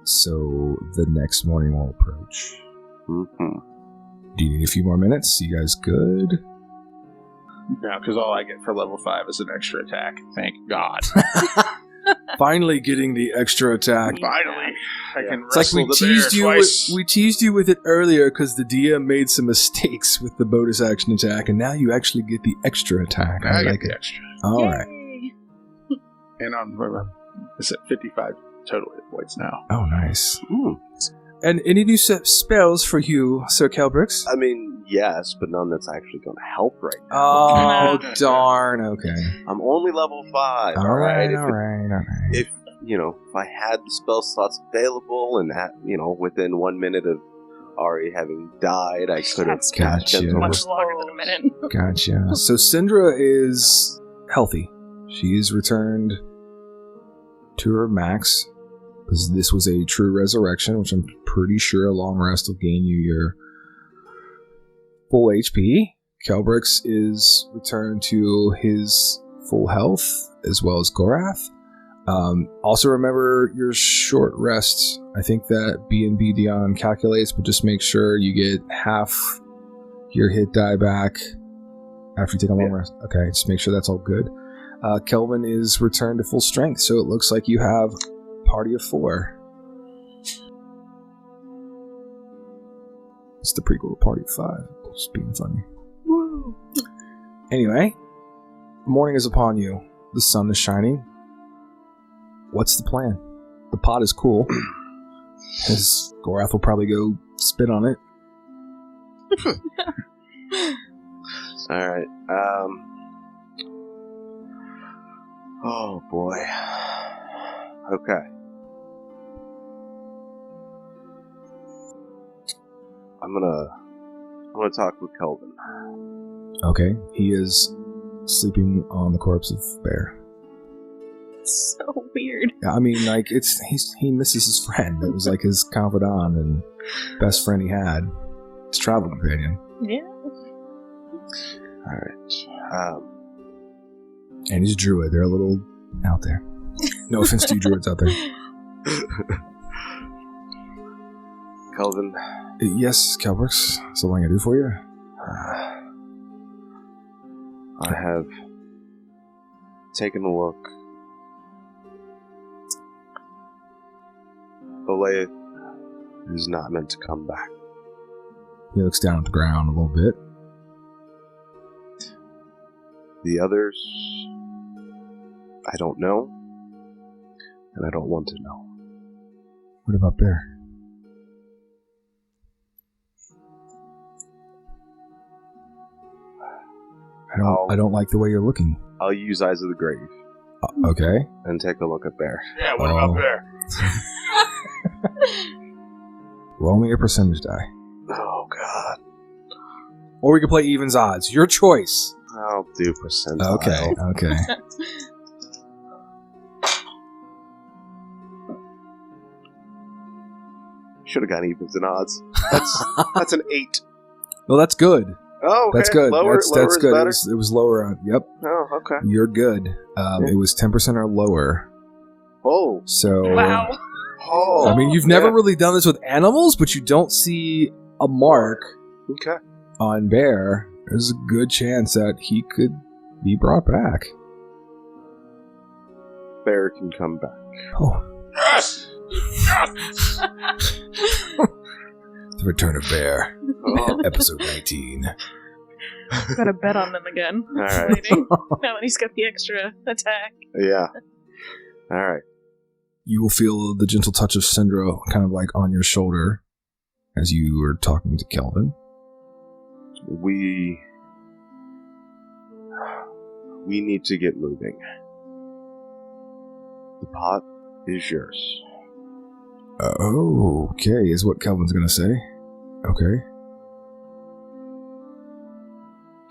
So the next morning will approach. Mhm. Do you need a few more minutes? You guys good? No, because all I get for level 5 is an extra attack. Thank God. Finally getting the extra attack. Finally. I can It's like wrestle we the teased bear you. twice. We teased you with it earlier because the DM made some mistakes with the bonus action attack, and now you actually get the extra attack. Now I I get like the it. extra. All right. Yay. And I'm it's at 55 total hit points now. Oh, nice. Mm. And any new spells for you, Sir Kelbrix? I mean, yes, but none that's actually going to help right now. Oh, darn. Okay. I'm only level 5. All right. If I had the spell slots available and within 1 minute of Ari having died, I could have That's cast gotcha. Gentle Much longer than a minute. Gotcha. So Sendra is healthy. She is returned to her max. Because this was a true resurrection, which I'm pretty sure a long rest will gain you your full HP. Kelbrix is returned to his full health, as well as Gorath. Also remember your short rest. I think that B&B Dion calculates, but just make sure you get half your hit die back after you take a long rest. Okay, just make sure that's all good. Kelvin is returned to full strength, so it looks like you have party of 4. It's the prequel to Party of 5. Just being funny. Woo. Anyway, morning is upon you. The sun is shining. What's the plan? The pot is cool. Because Gorath will probably go spit on it. Alright. Oh boy. Okay. I'm gonna talk with Kelvin. Okay, he is sleeping on the corpse of Bear. So weird. Yeah, I mean, like, he misses his friend. It was like his confidant and best friend he had. His travel companion. Yeah. Alright. And he's a druid. They're a little out there. No offense to you druids out there. Kelvin, Yes, Kelbrix. Something I do for you? I have taken a look. Olayth is not meant to come back. He looks down at the ground a little bit. The others, I don't know, and I don't want to know. What about Bear? I don't like the way you're looking. I'll use Eyes of the Grave Okay. and take a look at Bear. Yeah, what Oh. about Bear? Roll me a percentage die. Oh God, Or we could play evens odds. Your choice. I'll do percentile. Okay. Should have got evens and odds. That's an 8. Well, that's good. Oh, okay. That's good. Lower, That's lower is good. better. It was lower on. Yep. Oh, okay. You're good. It was 10% or lower. Oh. So. Wow. Oh. I mean, you've never really done this with animals, but you don't see a mark Okay. on Bear. There's a good chance that he could be brought back. Bear can come back. Oh. Yes! The Return of Bear. Oh. Episode 19. Gotta bet on them again. All It's right. waiting. Now that he's got the extra attack. Yeah. All right. You will feel the gentle touch of Sendra kind of like on your shoulder as you were talking to Kelvin. We need to get moving. The pot is yours. Okay, is what Kelvin's gonna say. Okay.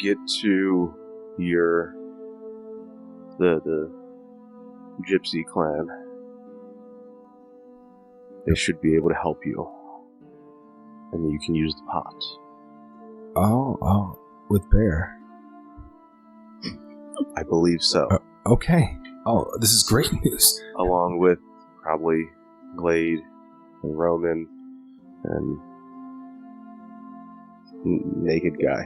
Get to the gypsy clan. They should be able to help you. And you can use the pot. Oh, with Bear. I believe so. Okay. Oh, this is great news. Along with probably Glade and Roman and naked guy.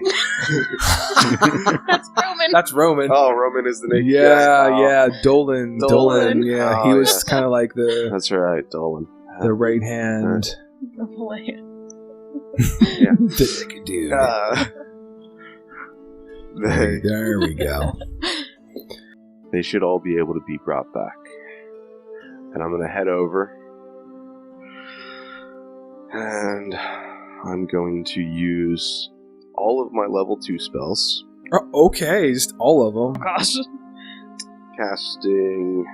That's Roman. That's Roman. Oh, Roman is the naked guy. Yeah, Oh, yeah, Dolan. Dolan. Yeah, Oh, he was yeah. kind of like That's right, Dolan. the right hand. Oh, boy. Yeah. The naked dude. There we go. They should all be able to be brought back. And I'm going to head over. And I'm going to use all of my level 2 spells. Oh, okay, just all of them. Gosh. Casting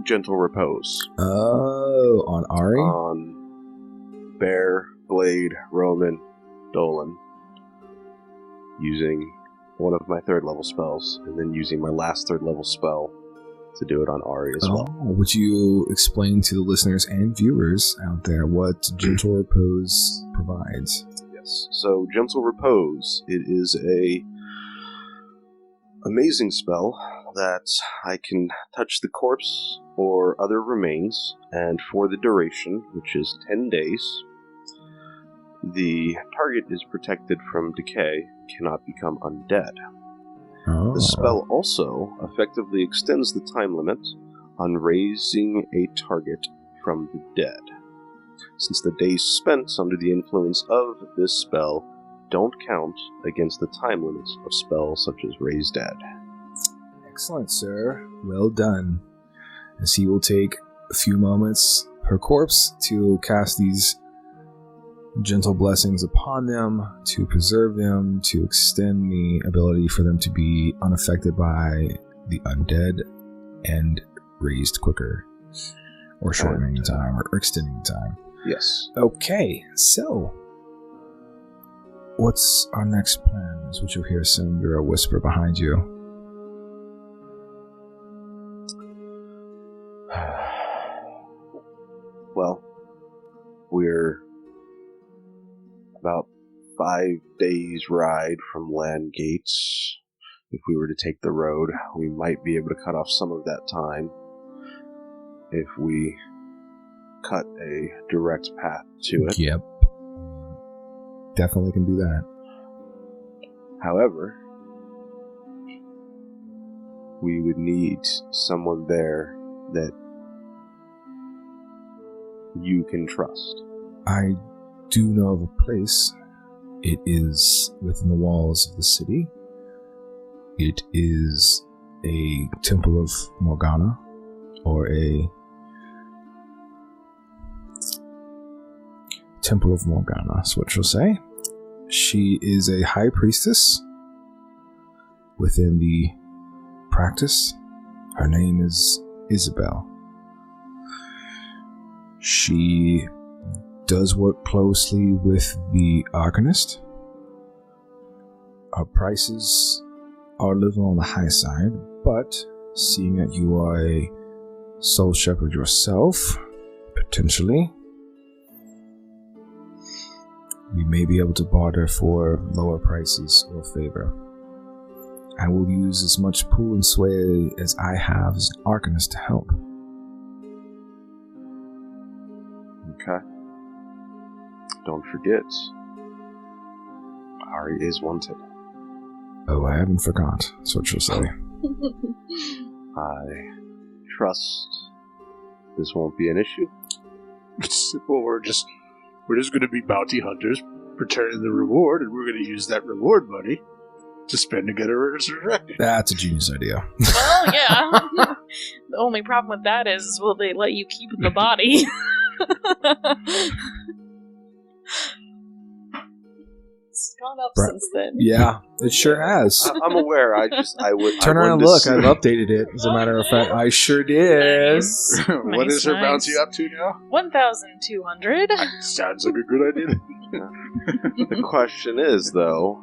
Gentle Repose Oh, on Ari? on Bear, Blade, Roman, Dolan. Using one of my 3rd level spells, and then using my last 3rd level spell to do it on Ari as well. Would you explain to the listeners and viewers out there what Gentle Repose provides? Yes. So Gentle Repose, it is a amazing spell that I can touch the corpse or other remains, and for the duration, which is 10 days, the target is protected from decay, cannot become undead. Oh. The spell also effectively extends the time limit on raising a target from the dead, since the days spent under the influence of this spell don't count against the time limits of spells such as Raise Dead. Excellent, sir. Well done. As he will take a few moments per corpse to cast these gentle blessings upon them, to preserve them, to extend the ability for them to be unaffected by the undead and raised quicker, or shortening the time, or extending the time. Yes. Okay, so what's our next plan? Is what you'll hear Sendra whisper behind you. Well, we're about 5 days' ride from Land Gates. If we were to take the road, we might be able to cut off some of that time if we cut a direct path to it. Yep. Definitely can do that. However, we would need someone there that you can trust. I do know of a place. It is within the walls of the city. It is a Temple of Morgana, or a Temple of Morgana, that's what she'll say. She is a high priestess within the practice. Her name is Isabel. She does work closely with the Arcanist. Her prices are a little on the high side, but seeing that you are a soul shepherd yourself, potentially, we may be able to barter for lower prices or favor. I will use as much pull and sway as I have as an arcanist to help. Okay. Don't forget, Ari is wanted. Oh, I haven't forgot. That's what she'll say. I trust this won't be an issue. Well, we're just going to be bounty hunters, returning the reward, and we're going to use that reward money to spend to get a resurrected. That's a genius idea. Well, yeah. The only problem with that is, will they let you keep the body? It's gone up since then. Yeah, it sure has. I'm aware. I would Turn around and look. I've updated it. As a matter of fact, I sure did. Nice. What is her bounty up to now? 1,200. Sounds like a good idea. The question is, though,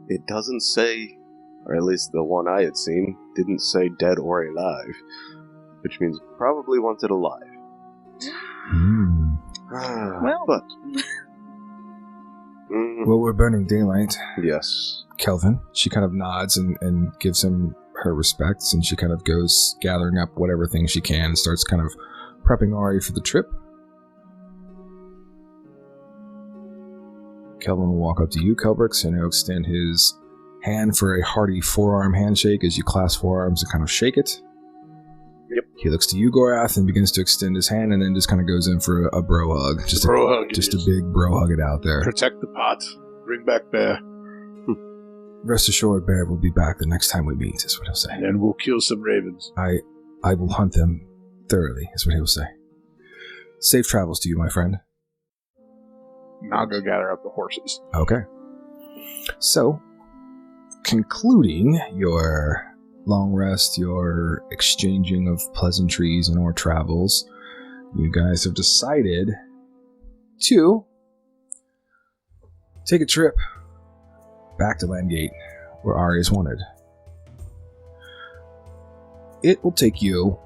it doesn't say, or at least the one I had seen, didn't say dead or alive, which means probably wanted alive. Well. But... Well, we're burning daylight. Yes. Kelvin, she kind of nods and gives him her respects, and she kind of goes gathering up whatever things she can and starts kind of prepping Ari for the trip. Kelvin will walk up to you, Kelbrix, and he'll extend his hand for a hearty forearm handshake as you clasp forearms and kind of shake it. Yep. He looks to you, Gorath, and begins to extend his hand, and then just kind of goes in for a bro hug. Just a big bro hug it out there. Protect the pot. Bring back Bear. Rest assured, Bear will be back the next time we meet, is what he'll say. And then we'll kill some ravens. I will hunt them thoroughly, is what he'll say. Safe travels to you, my friend. Now I'll go gather up the horses. Okay. So, concluding your long rest, your exchanging of pleasantries and or travels, you guys have decided to take a trip back to Landgate, where Ari is wanted. It will take you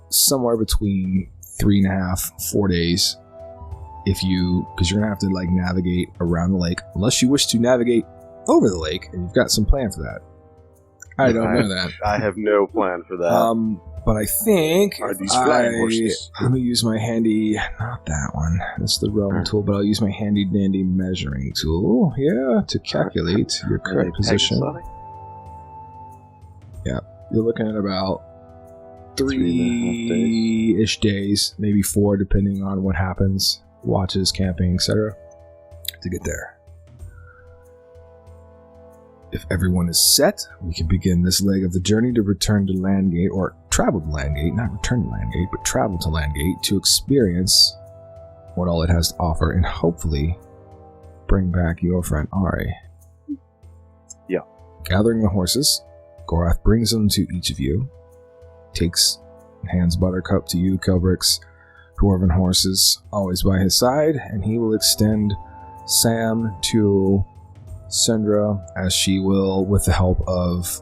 somewhere between 3.5, 4 days because you're going to have to navigate around the lake, unless you wish to navigate over the lake, and you've got some plan for that. I don't know that. I have no plan for that. But I think Are these flying horses? let me use my handy, not that one, that's the realm tool, but I'll use my handy dandy measuring tool, to calculate your correct position. Yeah, you're looking at about 3-ish days, maybe 4, depending on what happens, watches, camping, etc., to get there. If everyone is set, we can begin this leg of the journey to return to Landgate, or travel to Landgate, not return to Landgate, but travel to Landgate to experience what all it has to offer, and hopefully bring back your friend Ari. Yeah. Gathering the horses, Gorath brings them to each of you, hands Buttercup to you, Kelbrix, Dwarven horses always by his side, and he will extend Sam to Sendra, as she will, with the help of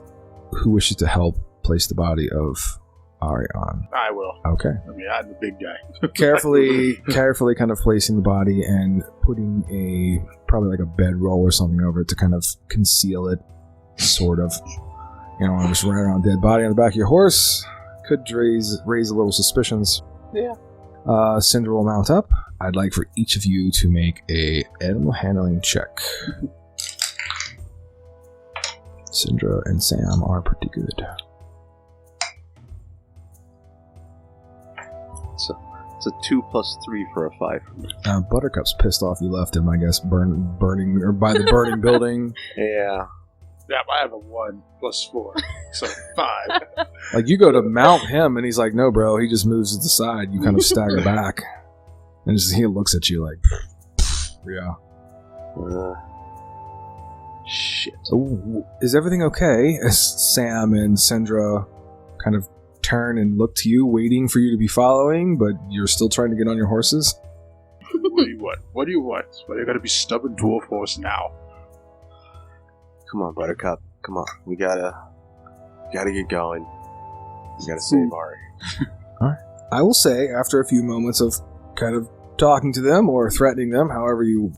who wishes to help place the body of Ari on. I will. Okay. I mean, I'm the big guy. carefully kind of placing the body and putting probably a bedroll or something over it to kind of conceal it, sort of. You don't want to just run around dead body on the back of your horse. Could raise a little suspicions. Yeah. Sendra will mount up. I'd like for each of you to make a animal handling check. Sendra and Sam are pretty good. It's a 2 + 3 for a 5. Buttercup's pissed off you left him, I guess, burning or by the burning building. Yeah. Yeah, I have a 1 + 4, so 5. You go to mount him, and he's like, "No, bro." He just moves to the side. You kind of stagger back, and he looks at you like, "Yeah." Shit. So, is everything okay? As Sam and Sendra kind of turn and look to you, waiting for you to be following, but you're still trying to get on your horses? What do you want? What do you want? Why they gotta be stubborn dwarf horse now? Come on, Buttercup. Come on. We gotta get going. We gotta save Ari. I will say, after a few moments of kind of talking to them or threatening them, however you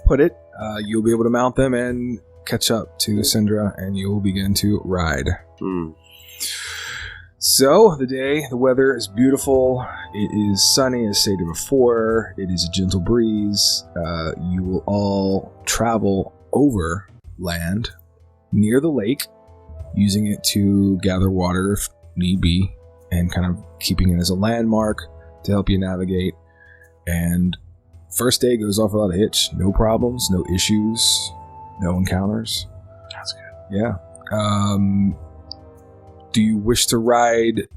put it, you'll be able to mount them and catch up to Sendra, and you will begin to ride. So, the weather is beautiful. It is sunny, as stated before. It is a gentle breeze. You will all travel over land near the lake, using it to gather water if need be, and kind of keeping it as a landmark to help you navigate. And first day goes off without a hitch. No problems, no issues, no encounters. That's good. Yeah. Do you wish to ride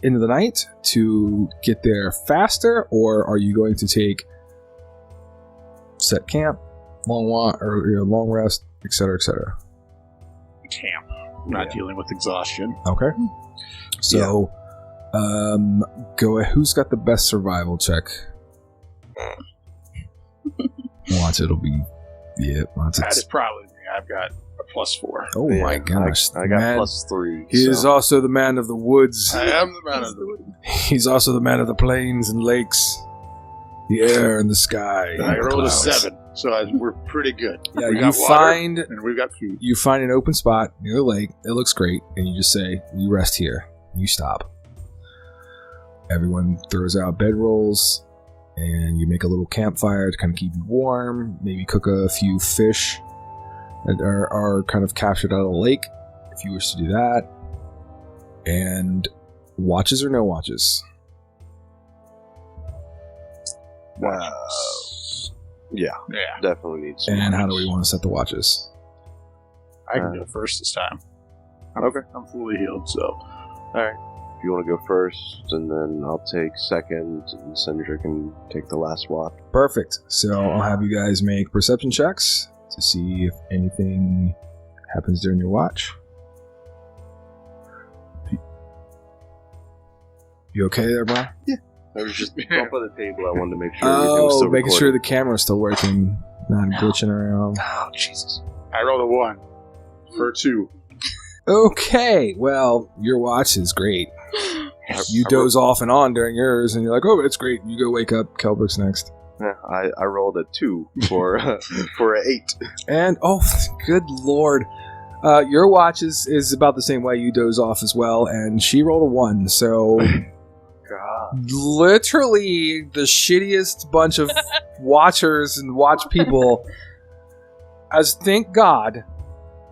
into the night to get there faster, or are you going to take set camp, long rest, etc., etc.? Camp. Not dealing with exhaustion. Okay. So, go ahead. Who's got the best survival check? Watch, it'll be... Yeah, watch it. That is probably me. I've got a +4. Oh Yeah, my gosh. I got Man, +3. he is also the man of the woods. I am the man of the wood. He's also the man of the plains and lakes, the air and the sky. I and the rolled a clouds. 7, so we're pretty good. Yeah, we you got water, find and we've got food. you find an open spot near the lake. It looks great, and you just say, "You rest here." You stop. Everyone throws out bedrolls, and you make a little campfire to kind of keep you warm. Maybe cook a few fish that are kind of captured out of the lake, if you wish to do that. And watches or no watches? Yeah, Yeah, definitely needs some. And how do we want to set the watches? I can go first this time. I'm fully healed, so. Alright. If you want to go first, and then I'll take second, and Sendra can take the last watch. Perfect. So I'll have you guys make perception checks to see if anything happens during your watch. You okay there, Brian? I was just up on the table. I wanted to make sure everything was Oh, still making recording. sure the camera's still working, not glitching around. Oh, Jesus. I rolled a 1 for 2. Okay, well, your watch is great. You doze off and on during yours, and you're like, "Oh, it's great." You go wake up. Kelbrix next, Yeah, I rolled a 2 for for an 8. and oh, good lord, your watch is about the same way. You doze off as well, and she rolled a 1. So, God. literally the shittiest bunch of watchers and watch people. As thank God,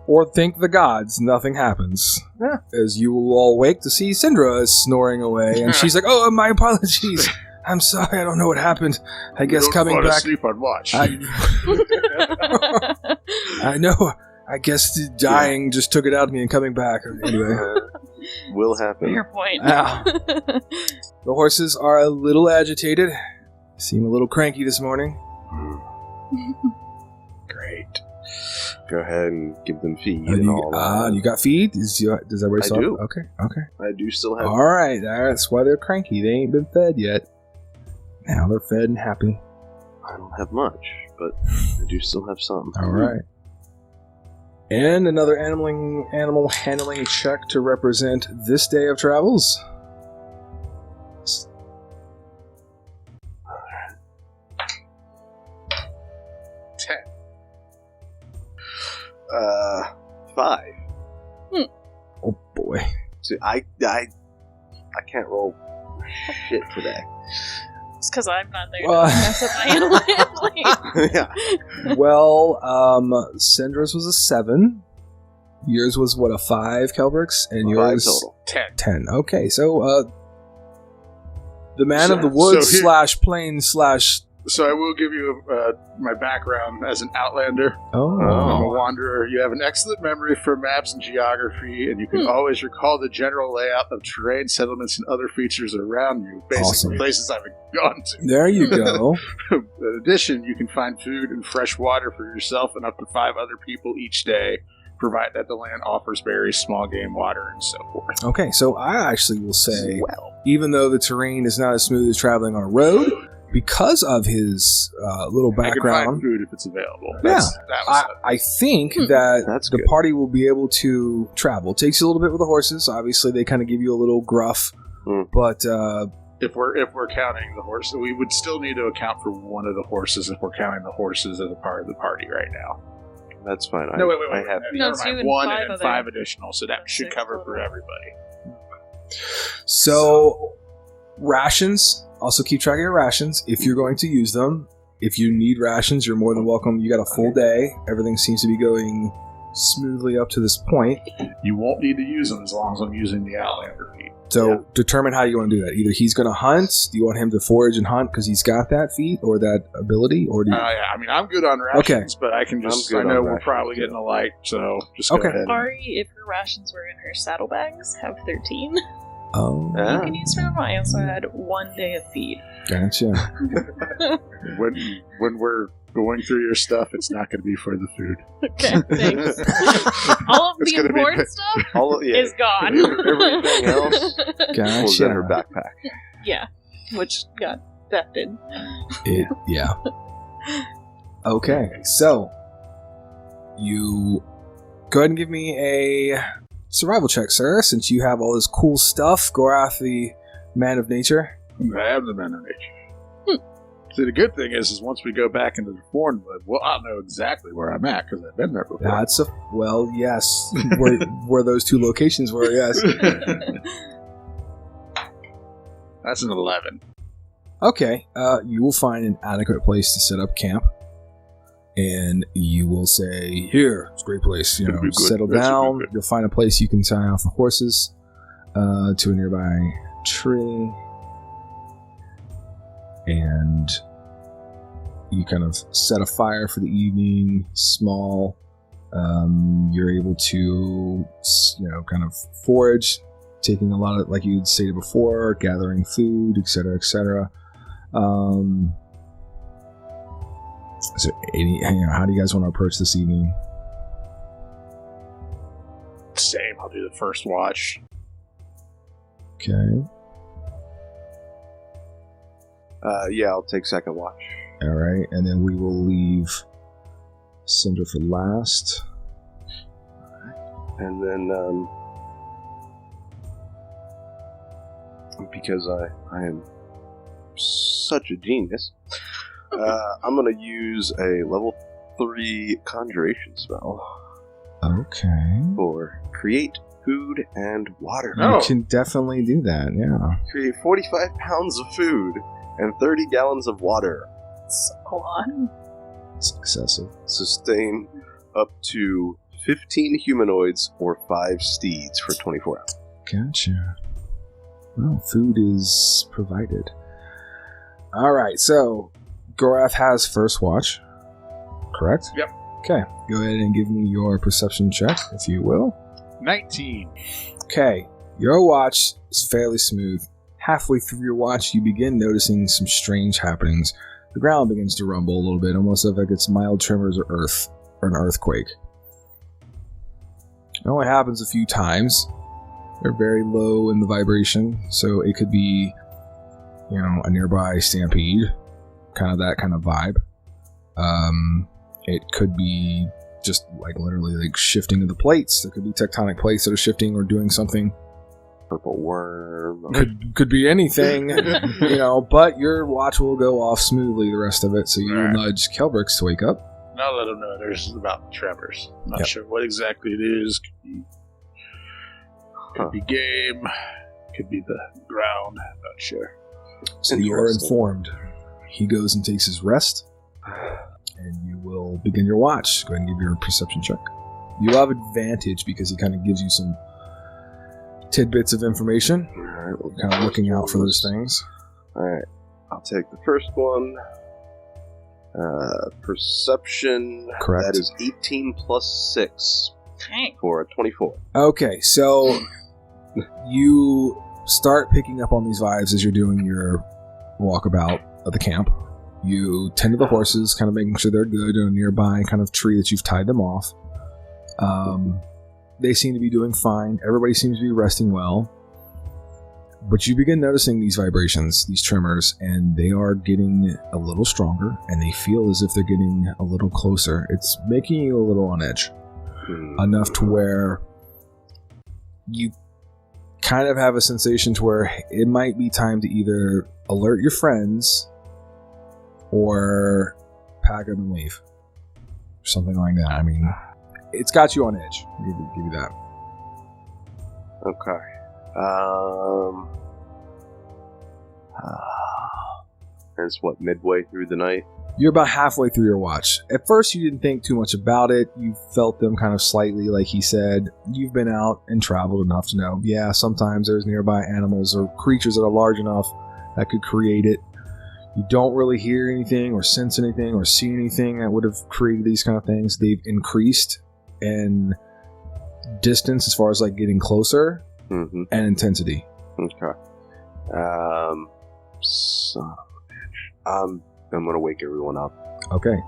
or thank the gods, nothing happens. Yeah. As you will all wake to see Sendra is snoring away, and she's like, "Oh, my apologies. I'm sorry. I don't know what happened. I guess Don't coming fall back. asleep on watch. I know. I guess the dying just took it out of me, and coming back anyway." Will happen. Fair point. Ow. The horses are a little agitated. Seem a little cranky this morning. Great. Go ahead and give them feed Oh, and all that. you got feed? Does everybody I solve? do. Okay. I do still have. All right. That's why they're cranky. They ain't been fed yet. Now they're fed and happy. I don't have much, but I do still have some. All right. And another animal handling check to represent this day of travels. 10. 5. Oh boy. See, I can't roll shit today. It's because I'm not there Well- to mess up my animal handling. Yeah. Well, Sendra's was a 7. Yours was what, a 5, Kelbrix? And 5 yours total. 10. Okay, so the man So- of the woods so here- / plain / So I will give you my background as an outlander. Oh. I'm a wanderer. You have an excellent memory for maps and geography, and you can always recall the general layout of terrain, settlements, and other features around you. Basically, Awesome. places I've gone to. There you go. In addition, you can find food and fresh water for yourself and up to 5 other people each day, provided that the land offers berries, small game, water, and so forth. Okay, so I actually will say, Well. even though the terrain is not as smooth as traveling on a road, because of his little I can find background, food if it's available. Yeah. That was I think that That's the good. party will be able to travel. It takes you a little bit with the horses. Obviously, they kind of give you a little gruff, Mm. but If we're counting the horses, we would still need to account for one of the horses if we're counting the horses as a part of the party right now. That's fine. No, wait. I have No, Never it's mind. you and One five and other. 5 additional, so that should 6 cover total. for everybody. So, rations. Also keep track of your rations if you're going to use them. If you need rations, you're more than welcome. You got a full day. Everything seems to be going smoothly up to this point. You won't need to use them as long as I'm using the Outlander feat. So determine how you want to do that. Either he's going to hunt. Do you want him to forage and hunt because he's got that feat or that ability? Or do you... Yeah, I mean, I'm good on rations, but I can just, I'm I good know on we're rations, probably too. getting a light, so just Okay. go ahead. Ari, if her rations were in her saddlebags, have 13. Oh, Ah. You can use for them. I also had 1 day of feed. gotcha. When we're going through your stuff, it's not going to be for the food. Okay, thanks. All of It's the gonna be important bit- stuff is gone. Everything else was in her Gotcha. backpack. Yeah, which got thefted. Yeah. Okay, so you go ahead and give me a survival check, sir, since you have all this cool stuff. Gorath, the man of nature. I am the man of nature. See, the good thing is once we go back into the Thornwood, well, I'll know exactly where I'm at because I've been there before. That's well, yes. where those two locations were, yes. That's an 11. Okay, you will find an adequate place to set up camp. And you will say, here, it's a great place. You It'll know, be good. settle This will be down. good. You'll find a place you can tie off the horses to a nearby tree. And you kind of set a fire for the evening, small. You're able to, kind of forage, taking a lot of, like you stated before, gathering food, etc., etc. Is there how do you guys want to approach this evening? Same. I'll do the first watch. Okay. Yeah, I'll take second watch. All right, and then we will leave Sendra for last. And then, because I am such a genius, I'm going to use a level 3 conjuration spell Okay. for create food and water. Oh. You can definitely do that, yeah. Create 45 pounds of food and 30 gallons of water. It's a lot. It's excessive. Sustain up to 15 humanoids or 5 steeds for 24 hours. Gotcha. Well, food is provided. All right, so Gorath has first watch, correct? Yep. Okay, go ahead and give me your perception check, if you will. 19. Okay, your watch is fairly smooth. Halfway through your watch, you begin noticing some strange happenings. The ground begins to rumble a little bit, almost like it's mild tremors or an earthquake. It only happens a few times. They're very low in the vibration, so it could be, a nearby stampede, kind of that kind of vibe. It could be just literally shifting of the plates. There could be tectonic plates that are shifting or doing something. Purple worm. Could be anything, but your watch will go off smoothly the rest of it, so you Right. nudge Kelbrix to wake up. I'll let them know there's about tremors. I'm not Yep. sure what exactly it is. Could be game. Could be the ground. Not sure. So you are Interesting. informed. He goes and takes his rest, and you will begin your watch. Go ahead and give your perception check. You have advantage because he kind of gives you some tidbits of information. Alright, well, Kind of looking out for those things. Alright, I'll take the first one. Perception. Correct. That is 18 plus 6 Dang. for a 24. Okay, so you start picking up on these vibes as you're doing your walkabout of the camp. You tend to the horses, kind of making sure they're good in a nearby kind of tree that you've tied them off. They seem to be doing fine. Everybody seems to be resting well. But you begin noticing these vibrations, these tremors, and they are getting a little stronger, and they feel as if they're getting a little closer. It's making you a little on edge. Enough to where you kind of have a sensation to where it might be time to either alert your friends or pack up and leave. Something like that. I mean, it's got you on edge. I'll give you that. Okay. It's what, midway through the night? You're about halfway through your watch. At first, you didn't think too much about it. You felt them kind of slightly, like he said. You've been out and traveled enough to know, yeah, sometimes there's nearby animals or creatures that are large enough that could create it. You don't really hear anything or sense anything or see anything that would have created these kind of things. They've increased in distance as far as like getting closer and intensity. Okay. Son of a bitch. I'm gonna wake everyone up. Okay.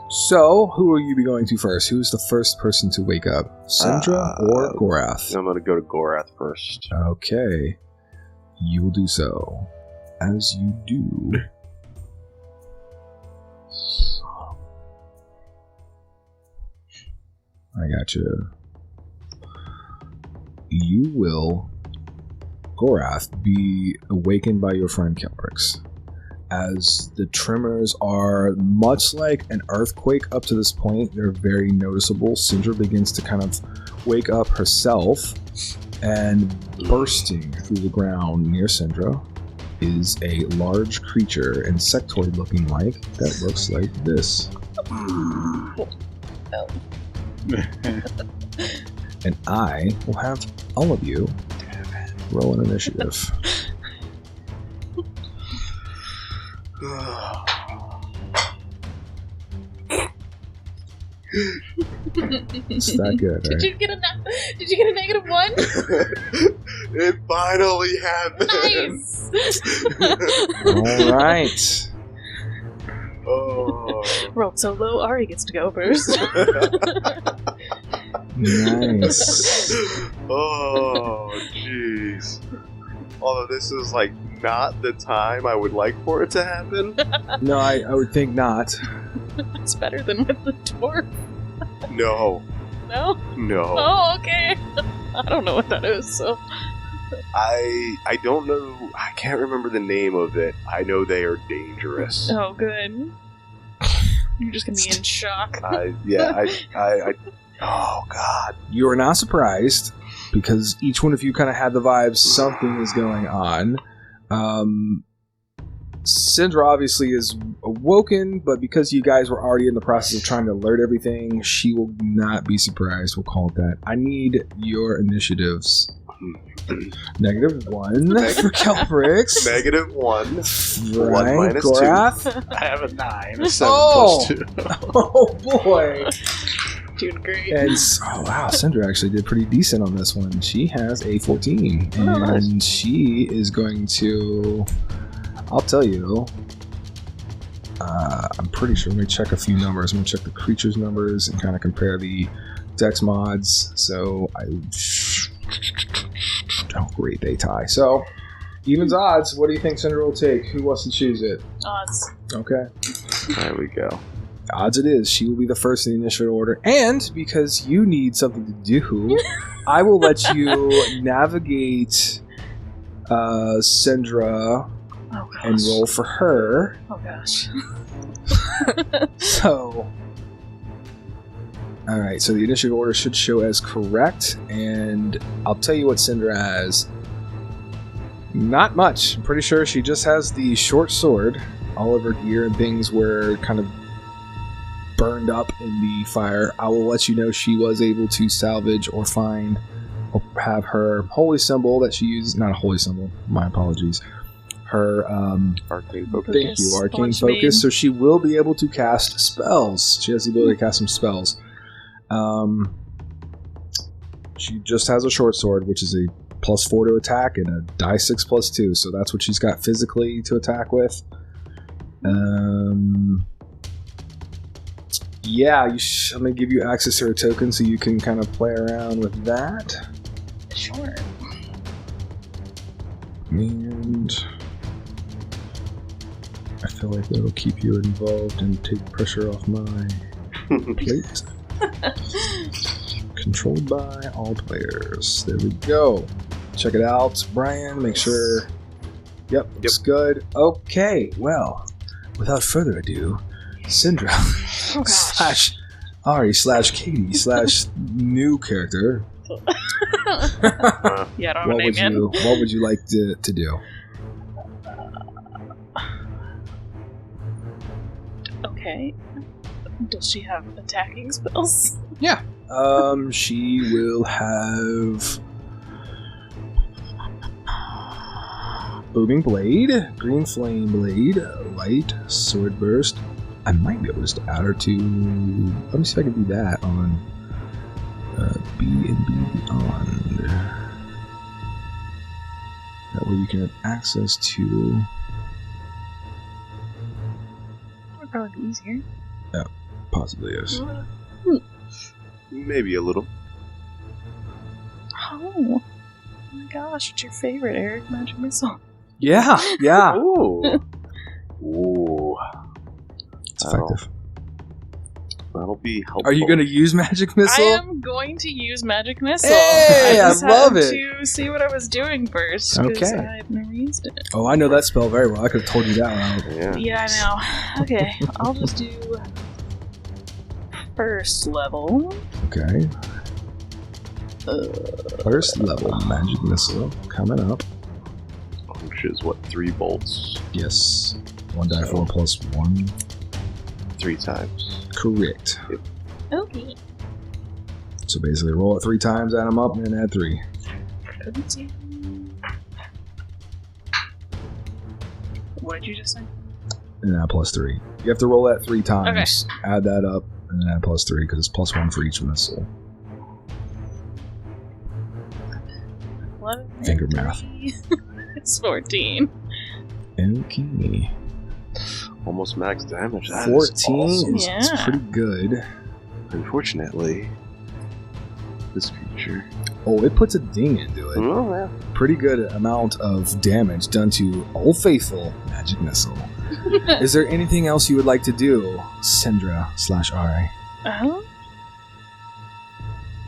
So, who will you be going to first? Who's the first person to wake up? Sendra or Gorath? I'm gonna go to Gorath first. Okay. You will do so. As you do. I got you. You will, Gorath, be awakened by your friend Kelbrix. As the tremors are much like an earthquake up to this point, they're very noticeable. Sendra begins to kind of wake up herself, and bursting through the ground near Sendra is a large creature, insectoid looking like, that looks like this. And I will have all of you roll an initiative. It's that good, right? Did you get a -1? It finally happened. Nice. All right. Oh. Rolled so low, Ari gets to go first. Nice. Oh, jeez. Although this is like not the time I would like for it to happen. No, I would think not. It's better than with the dwarf. No. No? No. Oh, okay. I don't know what that is, so. I don't know. I can't remember the name of it. I know they are dangerous. Oh, good. You're just gonna be in shock. I oh, God. You are not surprised, because each one of you kind of had the vibes something is going on. Sendra obviously is awoken, but because you guys were already in the process of trying to alert everything, she will not be surprised. We'll call it that. I need your initiatives. -1 for Kelbrix. -1. Right, 1 - 2. Gorath. I have a 9. A 7 Oh! plus 2. Oh boy. Doing great. And oh wow, Sendra actually did pretty decent on this one. She has a 14, and she is going to. I'll tell you. I'm pretty sure. Let me check a few numbers. I'm gonna check the creature's numbers and kind of compare the dex mods. So oh great, they tie. So evens odds. What do you think Sendra will take? Who wants to choose it? Odds. Okay. There we go. Odds it is. She will be the first in the initial order. And because you need something to do, I will let you navigate Sendra and roll for her. Oh gosh. So, alright, so the initial order should show as correct. And I'll tell you what Sendra has. Not much. I'm pretty sure she just has the short sword. All of her gear and things were kind of burned up in the fire. I will let you know she was able to salvage or find or have her holy symbol that she uses. Not a holy symbol, my apologies. Her Arcane focus. thank you, arcane focus. So she will be able to cast spells. She has the ability to cast some spells. She just has a short sword, which is a +4 to attack and a die 6 +2. So that's what she's got physically to attack with. Yeah, I'm going to give you access to her token so you can kind of play around with that. Sure. And I feel like that'll keep you involved and take pressure off my plate. Controlled by all players. There we go. check it out. Brian, make sure. Yep, looks good. Okay, well, without further ado, Sendra slash Ari slash Katie slash new character. Yeah, I don't have a name yet. What would you like to do? Okay. Does she have attacking spells? Yeah. She will have Booming Blade, Green Flame Blade, Light Sword Burst. I might be able to just add her to. Let me see if I can do that on B&B Beyond. That way you can have access to. That would probably be easier. Yeah, possibly is. Maybe a little. Oh my gosh, it's your favorite, Eric? Magic Missile. Yeah. Ooh. Ooh. It's effective. That'll be helpful. Are you going to use Magic Missile? I am going to use Magic Missile. Hey, I just love had it. to see what I was doing first, because Okay. I've never used it. Oh, I know that spell very well. I could have told you that one out. Yeah. Yeah, I know. Okay, I'll just do first level. Okay. First level Magic Missile coming up. Which is what, 3 bolts? Yes. 1d4 plus 1. 3 times. Correct. Okay. So basically roll it 3 times, add them up, and then add 3. What did you just say? And add plus 3. You have to roll that 3 times, add that up, and then add plus 3, because it's plus 1 for each missile. 11, Finger math. It's 14. Okay. Almost max damage. That 14 is awesome. is Yeah. pretty good. Unfortunately, this creature. Oh, it puts a ding into it. Oh, yeah. Pretty good amount of damage done to Old Faithful Magic Missile. Is there anything else you would like to do, Sendra slash Ari?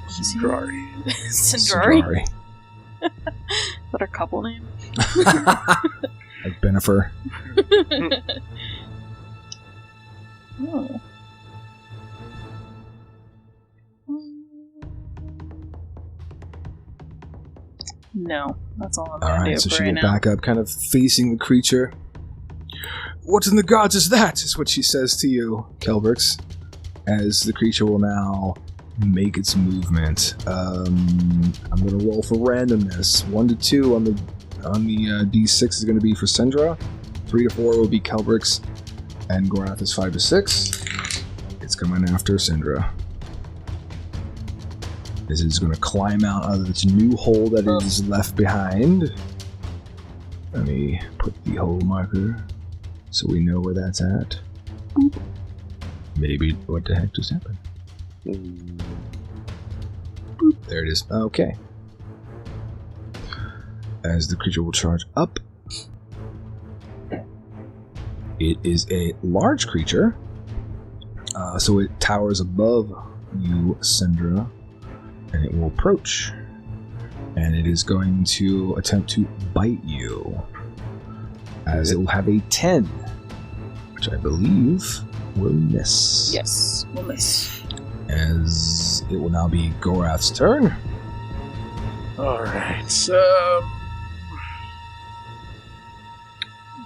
Sendrari. Sendrari. Is that our couple name? Like Benifer. Oh. No, that's all I'm gonna do Alright, so for she right will now. back up, kind of facing the creature. What in the gods is that? Is what she says to you, Kelbrix. As the creature will now make its movement. I'm gonna roll for randomness. 1 to 2 on the D6 is gonna be for Sendra. 3 to 4 will be Kelbrix, and Gorath is 5 to 6. It's coming after Sendra. This is going to climb out of its new hole that it is left behind. Let me put the hole marker so we know where that's at. Maybe what the heck just happened? There it is. Okay. As the creature will charge up. It is a large creature. So it towers above you, Sendra. And it will approach. And it is going to attempt to bite you. As it will have a 10. Which I believe will miss. Yes, we'll miss. As it will now be Gorath's turn. Alright,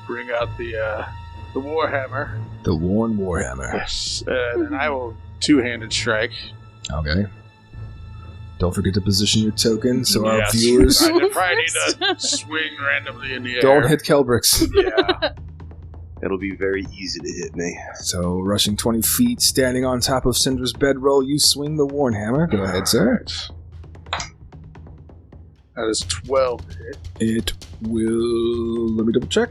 bring out the Warhammer. The Worn Warhammer. Yes, and I will two-handed strike. Okay. Don't forget to position your token so our Yes. viewers I probably need to swing randomly in the air. don't hit Kelbrix. Yeah. It'll be very easy to hit me. So, rushing 20 feet, standing on top of Sendra's bedroll, you swing the Warhammer. Go ahead, sir. That is 12 to hit. It will... Let me double check.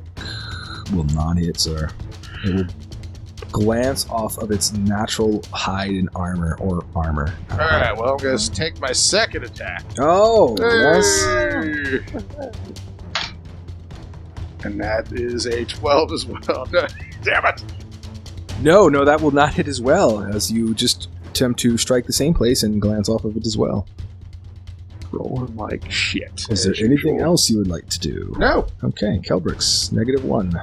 Will not hit, sir. It will glance off of its natural hide and armor, or armor. Alright, well, I'm going to take my second attack. Oh, yes. Hey! And that is a 12 as well. Damn it! No, that will not hit as well, as you just attempt to strike the same place and glance off of it as well. rolling like shit. Is there anything else you would like to do? No. Okay, Kelbrix, -1.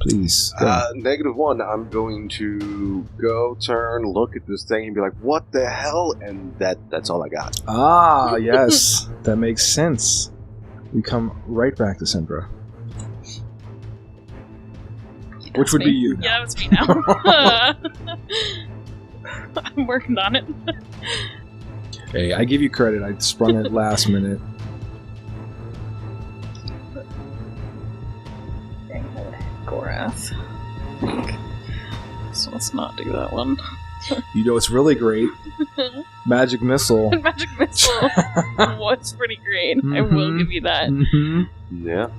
Please. Go. -1. I'm going to go turn, look at this thing, and be like, "What the hell?" And that's all I got. Ah, yes. That makes sense. We come right back to Sendra. Which would be you now. Yeah, that's me now. I'm working on it. Hey, I give you credit. I sprung it last minute. Gorath. So let's not do that one. You know what's really great? Magic Missile. Magic Missile was pretty great. I will give you that. Yeah.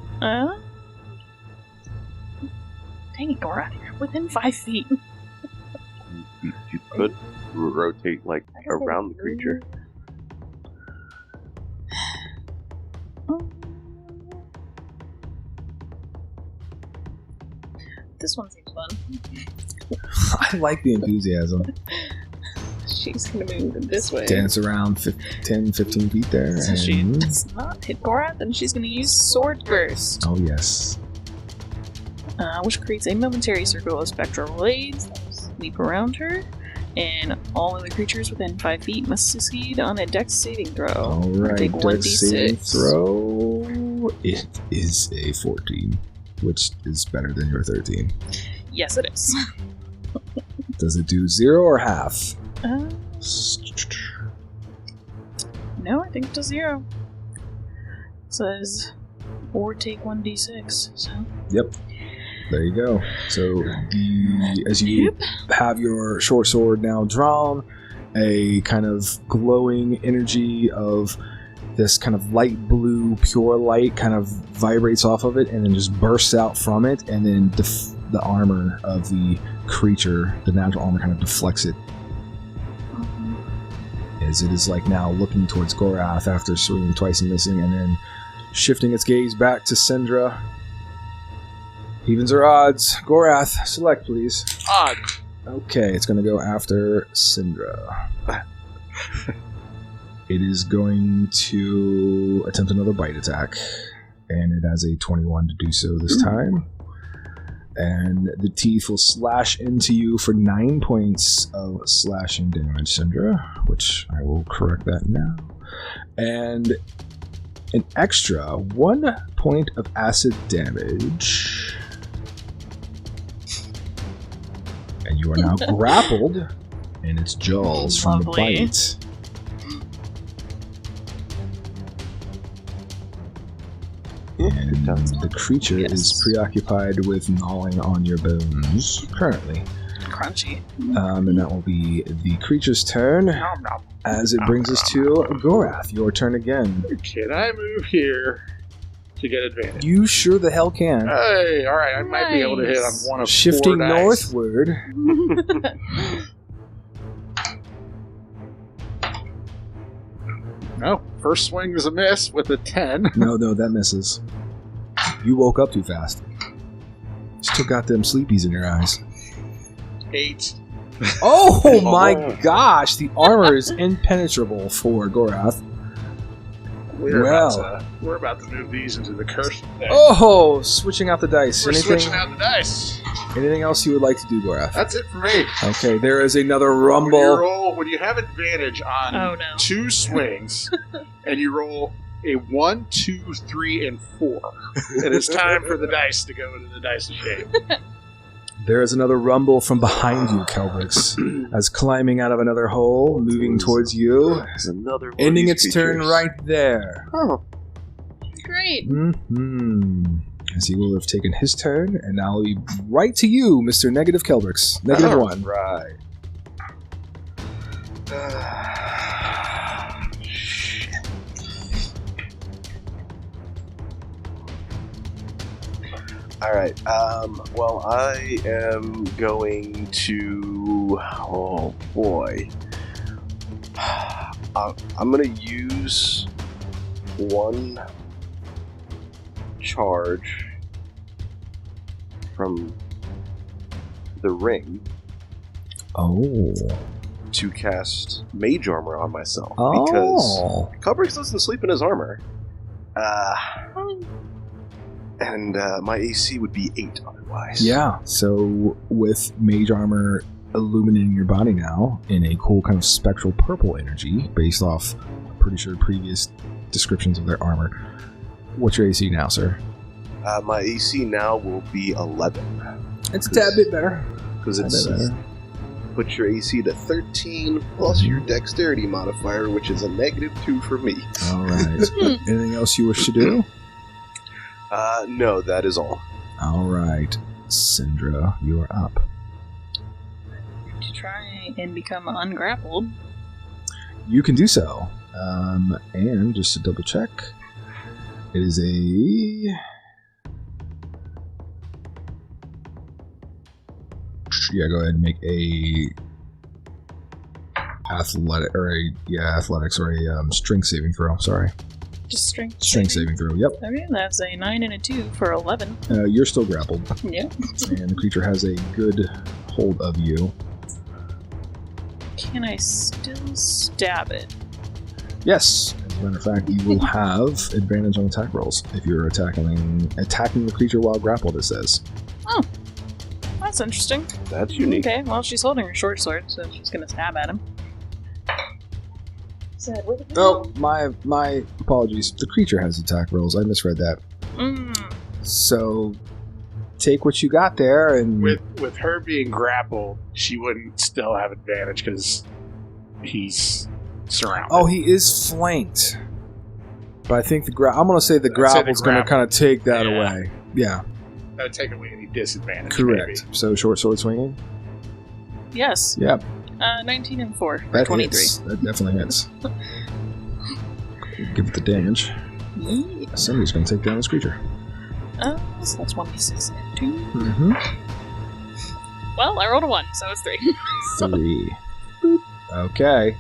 Dang it, Gorath, you're within 5 feet. You could rotate like around the creature. This one seems fun. I like the enthusiasm. She's gonna move this way. Dance around 10, 15 feet there. So she does not hit Gorath, and she's gonna use Sword Burst. Oh, yes. Which creates a momentary circle of spectral blades that will sweep around her. And all other creatures within 5 feet must succeed on a Dex saving throw. Alright, take Dex 1d6. saving throw. It is a 14, which is better than your 13. Yes, it is. Does it do 0 or half? No, I think it does 0. It says, or take 1d6, so... Yep. There you go. So, as you have your short sword now drawn, a kind of glowing energy of this kind of light blue, pure light kind of vibrates off of it and then just bursts out from it, and then the armor of the creature, the natural armor, kind of deflects it. As it is like now looking towards Gorath after swinging twice and missing, and then shifting its gaze back to Sendra. Evens or odds? Gorath, select please. Odds. Okay, it's going to go after Sendra. It is going to attempt another bite attack, and it has a 21 to do so this time. And the teeth will slash into you for 9 points of slashing damage, Sendra, which I will correct that now. And an extra 1 point of acid damage. And you are now grappled in its jaws from the bite. And the creature is preoccupied with gnawing on your bones currently. Crunchy. And that will be the creature's turn. As it brings us to Gorath, your turn again. Can I move here to get advantage? You sure the hell can. Hey, alright, I might be able to hit on one of Shifting 4 dice. northward. No, first swing is a miss with a 10. No, that misses. You woke up too fast. Still got them sleepies in your eyes. 8. Oh my gosh, the armor is impenetrable for Gorath. We're about to move these into the curse thing. Oh, switching out the dice. We're switching out the dice. Anything else you would like to do, Gorath? That's it for me. Okay, there is another rumble. When you have advantage on 2 swings, and you roll a 1, 2, 3, and 4, it is time for the dice to go into the dice shape. There is another rumble from behind you, Kelbrix, as climbing out of another hole, moving towards you, ending its turn right there. Oh, great. As he will have taken his turn, and now he'll be right to you, Mr. Negative Kelbrix. -1. Right. Alright, well, I am going to... Oh, boy. I'm going to use 1 charge from the ring. Oh. to cast Mage Armor on myself. Because Kelbrix doesn't sleep in his armor. And my AC would be 8 otherwise. Yeah, so with Mage Armor illuminating your body now in a cool kind of spectral purple energy based off, I'm pretty sure, previous descriptions of their armor. What's your AC now, sir? My AC now will be 11. It's a tad bit better. Because it's put your AC to 13 plus your dexterity modifier, which is a -2 for me. All right. Anything else you wish to do? No, that is all. All right. Sendra, you are up. To try and become ungrappled. You can do so. And just to double check, it is a... Yeah, go ahead and make a athletics or a strength saving throw. Sorry, Just strength saving throw. Yep. Okay, that's a 9 and a 2 for 11. You're still grappled. Yeah. And the creature has a good hold of you. Can I still stab it? Yes. As a matter of fact, you will have advantage on attack rolls if you're attacking the creature while grappled. It says. Oh. That's interesting. That's unique. Okay, well, she's holding her short sword, so she's gonna stab at him. Oh, my apologies. The creature has attack rolls. I misread that. So, take what you got there, and With her being grappled, she wouldn't still have advantage because he's surrounded. oh, he is flanked. But I think I'm going to say the grapple's going to kind of take that away. Yeah. That would take away any disadvantage. Correct. Maybe. So short sword swinging? Yes. Yep. 19 and 4. That 23. hits. That definitely hits. Give it the damage. Yeah. Somebody's going to take down this creature. So that's 1d6 and 2. Mm-hmm. Well, I rolled a 1, so it's 3. 3. Boop. Okay.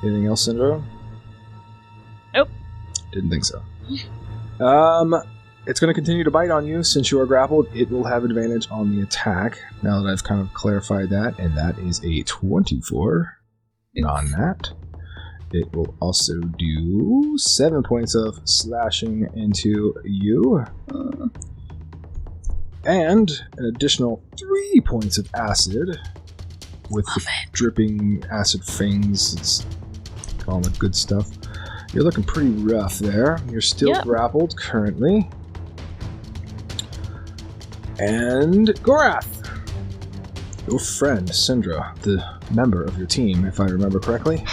Anything else, Sendra? Nope. Didn't think so. It's going to continue to bite on you. Since you are grappled, it will have advantage on the attack. Now that I've kind of clarified that, and that is a 24 on that. It will also do 7 points of slashing into you. And an additional 3 points of acid with the dripping acid fangs. It's all the good stuff. You're looking pretty rough there. You're still grappled currently. And Gorath, your friend Sendra, the member of your team, if I remember correctly,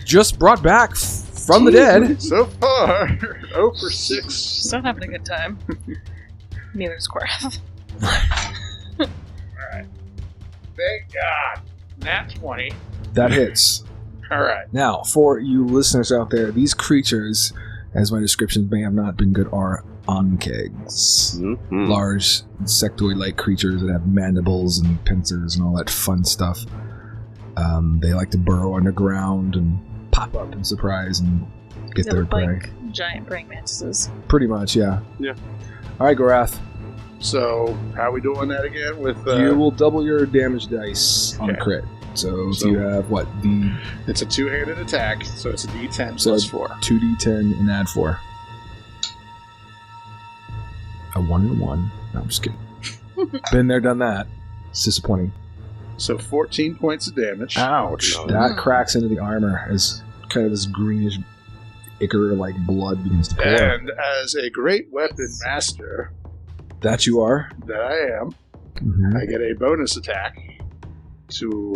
just brought back from the dead. So far, 0 for 6. She's not having a good time. Neither is Gorath. Alright. Thank God. Nat 20. That hits. Alright. Now, for you listeners out there, these creatures, as my descriptions may have not been good, are onkegs. Mm-hmm. Large insectoid-like creatures that have mandibles and pincers and all that fun stuff. They like to burrow underground and pop up and surprise and get their prey. Like giant praying mantises. Pretty much, yeah. Yeah. Alright, Gorath. So, how are we doing that again? With You will double your damage dice on crit. So if you have, It's a two-handed attack, so it's a d10 So plus 4. 2d10 and add 4. A 1 and a 1. No, I'm just kidding. Been there, done that. It's disappointing. So 14 points of damage. Ouch. No. That cracks into the armor as kind of this greenish ichor-like blood begins to pour. And as a great weapon master That you are. that I am, Mm-hmm. I get a bonus attack to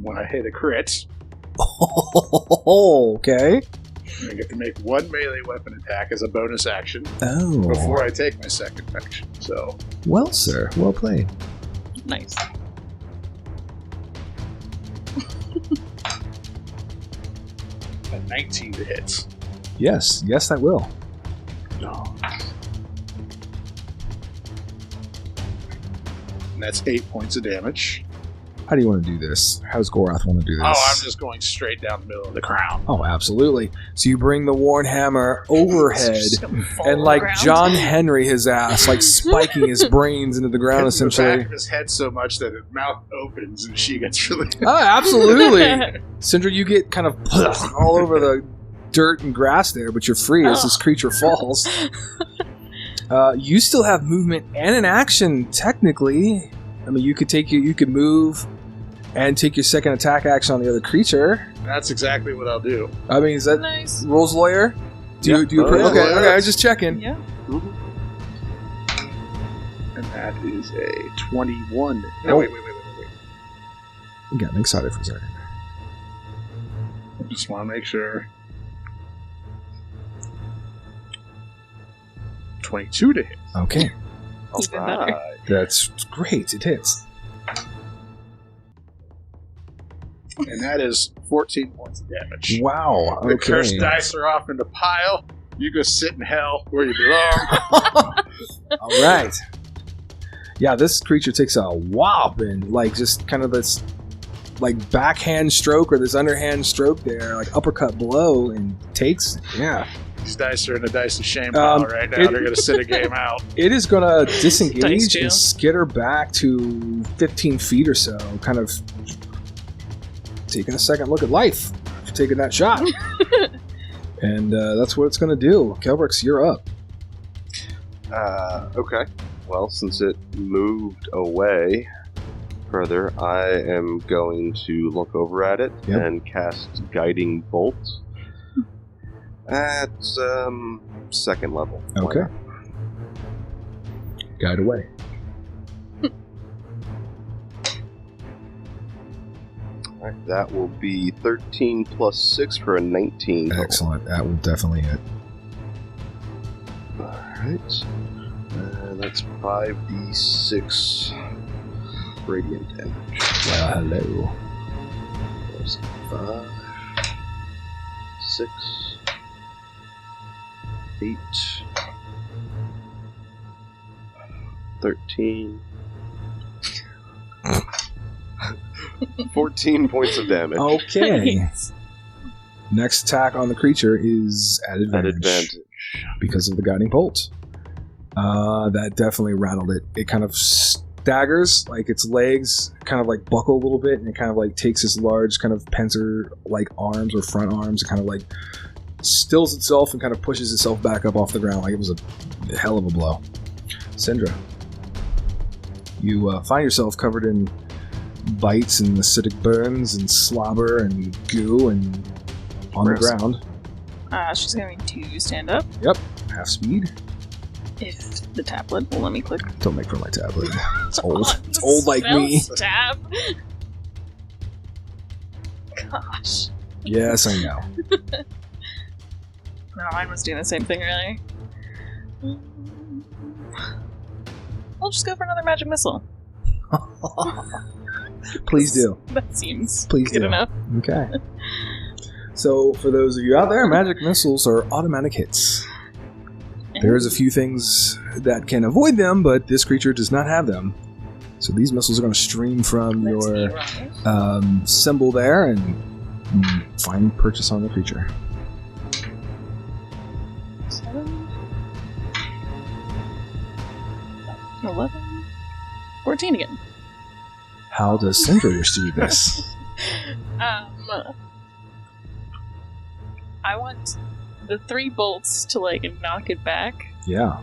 when I hit a crit. Okay. I get to make one melee weapon attack as a bonus action Oh. before I take my second action. So Well, sir. Well played. Nice. a 19 to hit. Yes. Yes, that will. No. And that's 8 points of damage. How do you want to do this? How does Gorath want to do this? Oh, I'm just going straight down the middle of the crown. Oh, absolutely. So you bring the Worn Hammer overhead and like John Henry his ass, like spiking his brains into the ground Hits essentially. the back of his head so much that his mouth opens and she gets really... Oh, absolutely. Sendra, you get kind of all over the dirt and grass there, but you're free as this creature falls. You still have movement and an action, technically. I mean, you could move and take your second attack action on the other creature. That's exactly what I'll do. I mean, is that nice. Rolls Lawyer? Do you okay, I was just checking. Yeah. Mm-hmm. And that is a 21. Oh. No, wait. I'm getting excited for a second. Just want to make sure. 22 to hit. Okay. Even better. That's great. It hits. And that is 14 points of damage. Wow. The Okay. cursed dice are off in the pile. You go sit in hell where you belong. All right. Yeah, this creature takes a whop and like just kind of this like backhand stroke or this underhand stroke there, like uppercut blow, and takes. Yeah. These dice are in the dice of shame pile right now. They're going to sit a game out. It is going to Dice disengage jail. and skitter back to 15 feet or so, kind of taking a second look at life after taking that shot. And that's what it's going to do. Kelbrix, you're up. Okay. Well, since it moved away further, I am going to look over at it and cast Guiding Bolt at second level. Okay. Guide away. Alright, that will be 13 plus 6 for a 19. total. Excellent. That will definitely hit. Alright. That's 5d6 radiant damage. Well, hello. There's 5, 6, 8, 13, 14 points of damage. Okay. Nice. Next attack on the creature is at advantage. Because of the guiding bolt. That definitely rattled it. It kind of staggers, like its legs kind of like buckle a little bit, and it kind of like takes its large kind of pincer like arms or front arms and kind of like stills itself and kind of pushes itself back up off the ground like it was a hell of a blow. Sendra, you find yourself covered in bites and acidic burns and slobber and goo and on the ground. She's going to stand up Half speed. if the tablet will let me click. Don't make fun of my tablet. It's old. on It's the old like me. spells tab. Gosh. Yes, I know. No, mine was doing the same thing, really. I'll just go for another magic missile. Please do. That seems Please good do. enough. Okay. So, for those of you out there, magic missiles are automatic hits. There's a few things that can avoid them, but this creature does not have them. So these missiles are going to stream from Let's be your right. symbol there and find purchase on the creature. 7, 11, 14 again. How does Sendra wish to do this? I want the 3 bolts to like knock it back Yeah.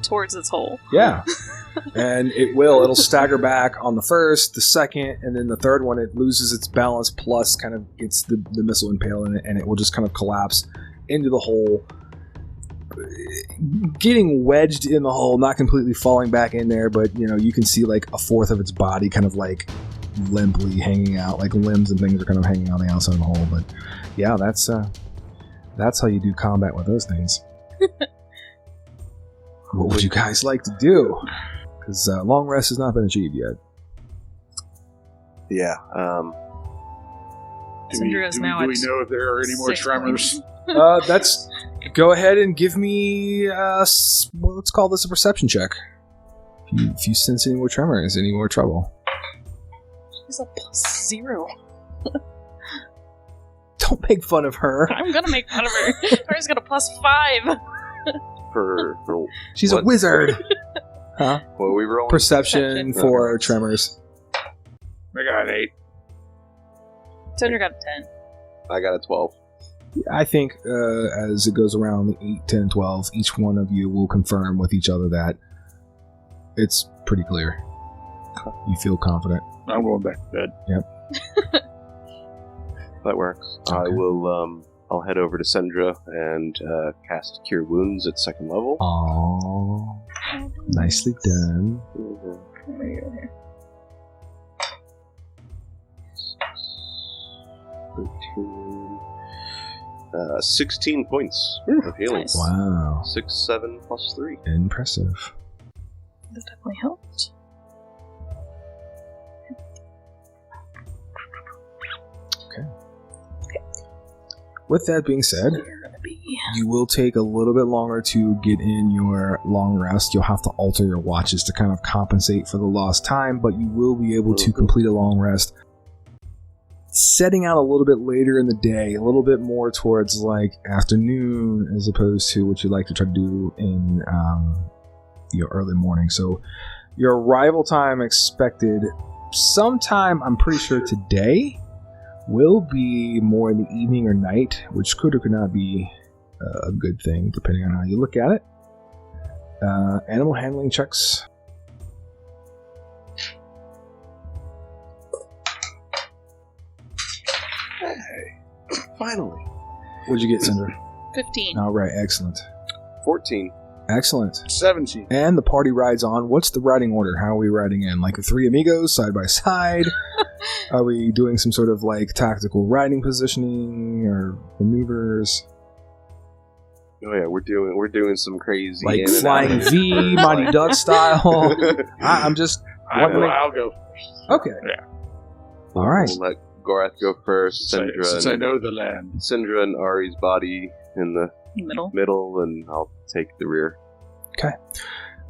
towards its hole. Yeah. And it'll stagger back on the first, the second, and then the third one it loses its balance plus kind of gets the missile impaled in it, and it will just kind of collapse into the hole, getting wedged in the hole, not completely falling back in there, but you can see like a fourth of its body kind of like limply hanging out, like limbs and things are kind of hanging on the outside of the hole. But yeah, that's how you do combat with those things. What would you guys like to do? Because long rest has not been achieved yet. Yeah. Sendra is now do we at know if there are any more 6 tremors? points. Go ahead and give me let's call this a perception check. If you sense any more tremors, any more trouble. It's a +0. Don't make fun of her. I'm gonna make fun of her. Hers got a +5. For She's what? a wizard. Huh? Well, we were only Perception for tremors. I got an 8. Sendra got a 10. I got a 12. I think as it goes around the 8, 10, 12, each one of you will confirm with each other that it's pretty clear. You feel confident. I'm going back to bed. Yep. That works. Okay. I will. I'll head over to Sendra and cast Cure Wounds at 2nd level. Aww. Nicely done. Mhm. 13, 16 points of healing. Nice. Wow. 6, 7 plus 3. Impressive. That definitely helped. With that being said, You're gonna be. you will take a little bit longer to get in your long rest. You'll have to alter your watches to kind of compensate for the lost time, but you will be able to complete a long rest. Setting out a little bit later in the day, a little bit more towards like afternoon as opposed to what you like to try to do in your early morning. So your arrival time expected sometime, I'm pretty sure today, will be more in the evening or night, which could or could not be a good thing depending on how you look at it. Animal handling checks. Hey, finally. What'd you get, Sendra? 15. All right, excellent. 14. Excellent. 17. And the party rides on. What's the riding order? How are we riding in? Like the three amigos, side by side? Are we doing some sort of like tactical riding positioning or maneuvers? Oh yeah, we're doing some crazy Like in and flying out. V, Mighty Duck style? I'm just wondering. I'll go. Okay. Yeah. All right. We'll let Gorath go first. Since I know the land. Sendra and Ari's body in the Middle. middle, and I'll take the rear.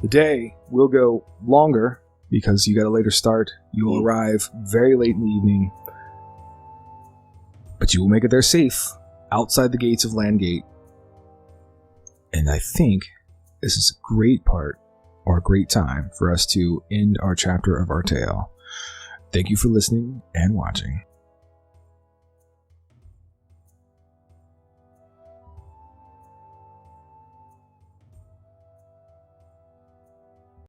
The day will go longer because you got a later start. You will arrive very late in the evening, but you will make it there safe outside the gates of Landgate. And I think this is a great part or a great time for us to end our chapter of our tale. Thank you for listening and watching.